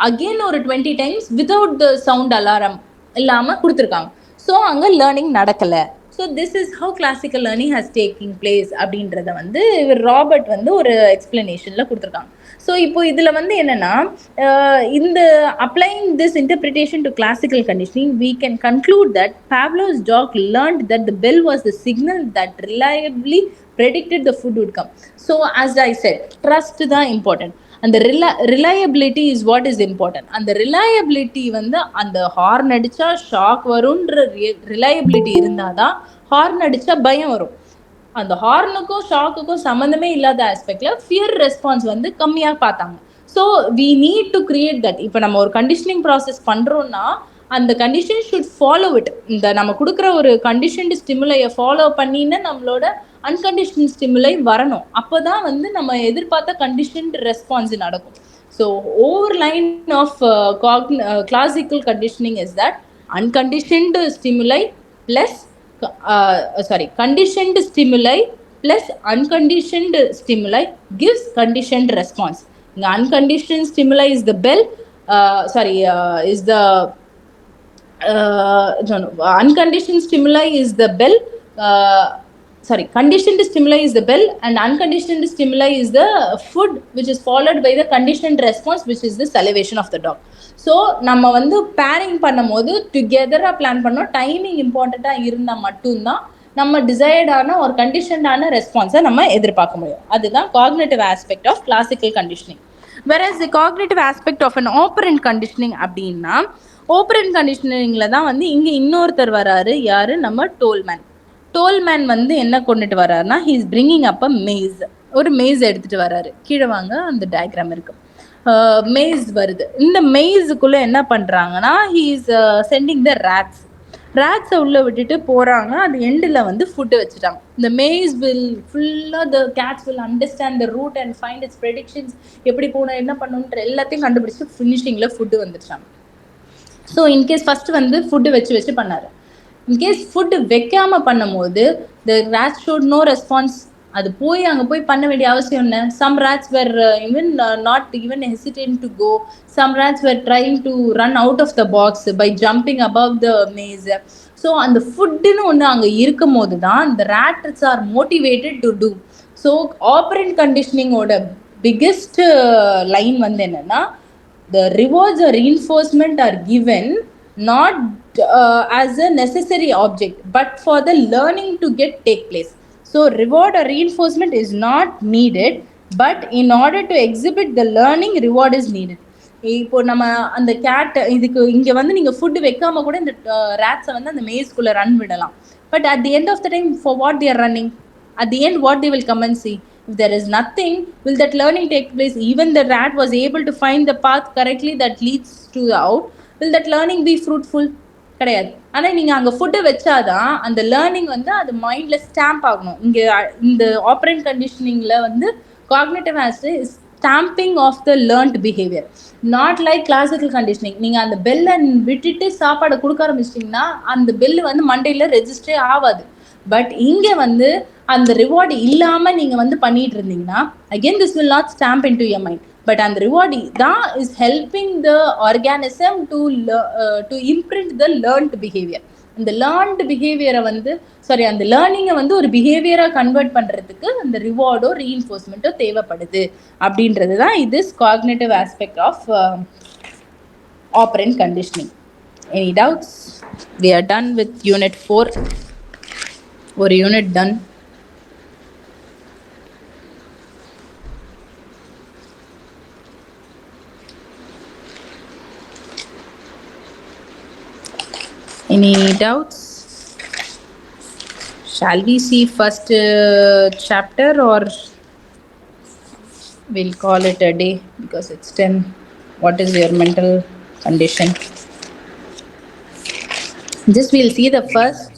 அகெயின் ஒரு 20 times without the sound alarm இல்லாமல் கொடுத்துருக்காங்க. ஸோ அங்கே லேர்னிங் நடக்கலை. So this is how classical learning has taking place அப்படின்றத வந்து இவர் ராபர்ட் வந்து ஒரு எக்ஸ்பிளனேஷனில் கொடுத்துருக்காங்க. ஸோ இப்போ இதில் வந்து என்னென்னா, இந்த applying this interpretation to classical conditioning, we can conclude that Pavlov's dog learned that the bell was the signal that reliably predicted the food would come. So as I said, trust தான் important. அந்த reliability is what is important. அந்த reliability வந்து அந்த horn அடித்தா shock வரும்ன்ற reliability இருந்தால் தான் horn அடித்தா பயம் வரும். அந்த ஹார்னுக்கும் ஷாக்குக்கும் சம்மந்தமே இல்லாத ஆஸ்பெக்ட்ல ஃபியர் ரெஸ்பான்ஸ் வந்து கம்மியாக பார்த்தாங்க. So we need to create that. இப்போ நம்ம ஒரு கண்டிஷனிங் ப்ராசஸ் பண்ணுறோன்னா அந்த கண்டிஷன் ஷுட் ஃபாலோ இட். இந்த நம்ம கொடுக்குற ஒரு கண்டிஷன்டு ஸ்டிமுலையை ஃபாலோ பண்ணின்னு நம்மளோட அன்கண்டிஷன் ஸ்டிமுலை வரணும். அப்போ தான் வந்து நம்ம எதிர்பார்த்த கண்டிஷன்டு ரெஸ்பான்ஸ் நடக்கும். So over line of classical conditioning is that unconditioned stimuli plus conditioned stimuli plus unconditioned stimuli gives conditioned response. The unconditioned stimuli is the bell, is the unconditioned stimuli is the bell, conditioned stimuli is the bell, and unconditioned stimuli is the food, which is followed by the conditioned response, which is the salivation of the dog. So நம்ம வந்து bearing பண்ணும் போது டுகெதராக plan பண்ணோம். Timing இம்பார்ட்டண்ட்டாக இருந்தால் மட்டும்தான் நம்ம டிசைர்டான ஒரு கண்டிஷன்டான ரெஸ்பான்ஸை நம்ம எதிர்பார்க்க முடியும். அதுதான் cognitive aspect of classical conditioning. Whereas the cognitive aspect of an operant conditioning அப்படின்னா, ஓப்பரண்ட் கண்டிஷனிங்கில் தான் வந்து இங்கே இன்னொருத்தர் வராரு. யார்? நம்ம டோல்மேன். டோல்மேன் வந்து என்ன கொண்டுட்டு வர்றாருன்னா, he is bringing up a maze. ஒரு மேஸ் எடுத்துகிட்டு வர்றாரு. கீழே வாங்க, அந்த டயக்ராம் இருக்கு. மேஸ் வருது. இந்த மேஸுக்குள்ளே என்ன பண்ணுறாங்கன்னா, ஹீ இஸ் சென்டிங் த ரேட்ஸை உள்ளே விட்டுட்டு போகிறாங்க. அது எண்டில் வந்து ஃபுட்டு வச்சுட்டாங்க. இந்த மேஸ் வில் ஃபுல்லாக the cats will understand the route and find its predictions. எப்படி போகணும், என்ன பண்ணணுன்ற எல்லாத்தையும் கண்டுபிடிச்சி ஃபினிஷிங்கில் ஃபுட்டு வந்துட்டாங்க. ஸோ இன்கேஸ் ஃபஸ்ட்டு வந்து ஃபுட்டு வச்சு பண்ணார். இன்கேஸ் ஃபுட்டு வைக்காமல் பண்ணும் போது the rats showed no response. அது போய் அங்கே போய் பண்ண வேண்டிய அவசியம் என்ன? Some rats were even not even hesitate to go. Some rats were trying to run out of the box by jumping above the maze. So அந்த ஃபுட்டுன்னு ஒன்று அங்கே இருக்கும் போது தான் இந்த rats are motivated to do. So operant கண்டிஷனிங்கோட biggest line வந்து என்னென்னா, the rewards or reinforcement are given not as a necessary object but for the learning to take place. So reward or reinforcement is not needed, but in order to exhibit the learning, reward is needed. இப்போ நம்ம அந்த gate இதுக்கு இங்கே வந்து நீங்கள் food வைக்காம கூட இந்த ரேட்ஸை வந்து அந்த மேஸ்குள்ளே ரன் விடலாம். But at the end of the time, for what they are running, at the end what they will come and see? If there is nothing, will that learning take place? Even the rat was able to find the path correctly that leads to the out. Will that learning be fruitful? கிடையாது. ஆனால் நீங்கள் அங்கே ஃபுட்டை வச்சாதான் அந்த learning வந்து அது மைண்டில் ஸ்டாம்ப் ஆகணும். இங்கே இந்த ஆப்பரண்ட் கண்டிஷனிங்கில் வந்து cognitive aspect is stamping of the learned behaviour. Not like classical conditioning. நீங்கள் அந்த பெல்லை விட்டுட்டு சாப்பாடை கொடுக்க ஆரம்பிச்சிட்டிங்கன்னா அந்த பெல்லு வந்து மண்டையில் ரெஜிஸ்டரே ஆகாது. பட் இங்கே வந்து அந்த ரிவார்டு இல்லாமல் நீங்கள் வந்து பண்ணிட்டு இருந்தீங்கன்னா, again this will not stamp in to your mind. But அந்த ரிவார்டு தான் is helping the organism to imprint the learned behaviour. அந்த லேர்ன்ட் பிஹேவியரை வந்து அந்த லேர்னிங்கை வந்து ஒரு பிஹேவியராக கன்வெர்ட் பண்ணுறதுக்கு அந்த ரிவார்டோ ரீஇன்ஃபோர்ஸ்மெண்ட்டோ தேவைப்படுது. அப்படின்றது தான் இது cognitive aspect of operant conditioning. Any doubts? we are done with unit 4. ஒரு unit done. Any doubts? Shall we see first chapter or we'll call it a day because it's 10. What is your mental condition? Just we'll see the first.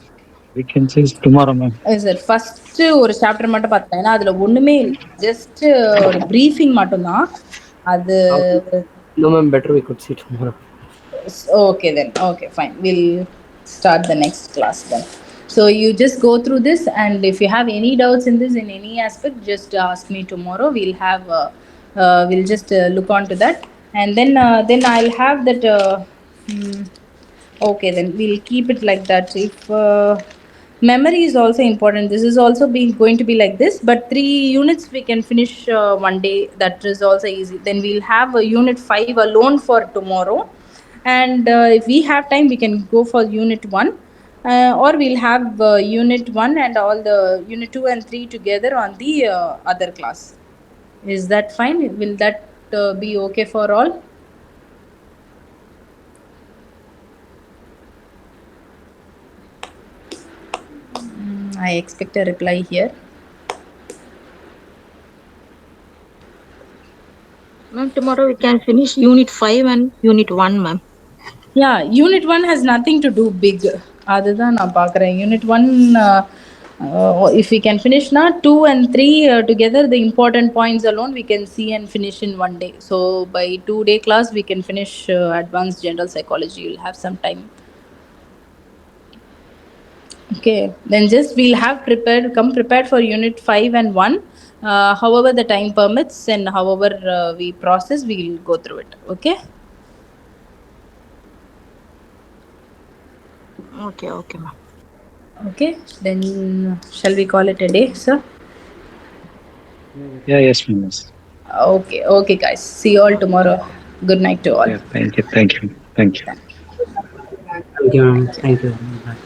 We can see tomorrow, ma'am. Sir, first ஒரு chapter மட்டும் பார்த்தேன். ஏன்னா அதில் ஒன்றுமே இல்லை, just ஒரு briefing மட்டும்தான். அது No ma'am, better we could see tomorrow. Okay then. Okay, fine. We'll start the next class then. So you just go through this, and if you have any doubts in this in any aspect, just ask me tomorrow. We'll have we'll just look on to that, and then I'll have that. Okay, then we'll keep it like that. If memory is also important, this is also going to be like this, but 3 units we can finish one day. That is also easy. Then we'll have a unit 5 alone for tomorrow, and if we have time we can go for unit 1, or we'll have unit 1 and all the unit 2 and 3 together on the other class. Is that fine? Will that be okay for all? I expect a reply here. Ma'am, tomorrow we can finish Unit 5 and Unit 1, ma'am. Yeah, Unit 1 has nothing to do big. அதுதான் நான் பார்க்குறேன். Unit 1, if we can finish now, 2 and 3 together, the important points alone we can see and finish in one day. So by 2 day class, we can finish advanced general psychology. You'll have some time. Okay, then just we'll have prepared, come prepared for Unit 5 and 1. However the time permits and however we process, we'll go through it. Okay. Okay, ma'am. Okay, then shall we call it a day, sir? Yeah, yes, ma'am. Yes. Okay, okay, guys. See you all tomorrow. Good night to all. Yeah, thank you. Thank you. Thank you. Thank you, ma'am. Thank you. Bye.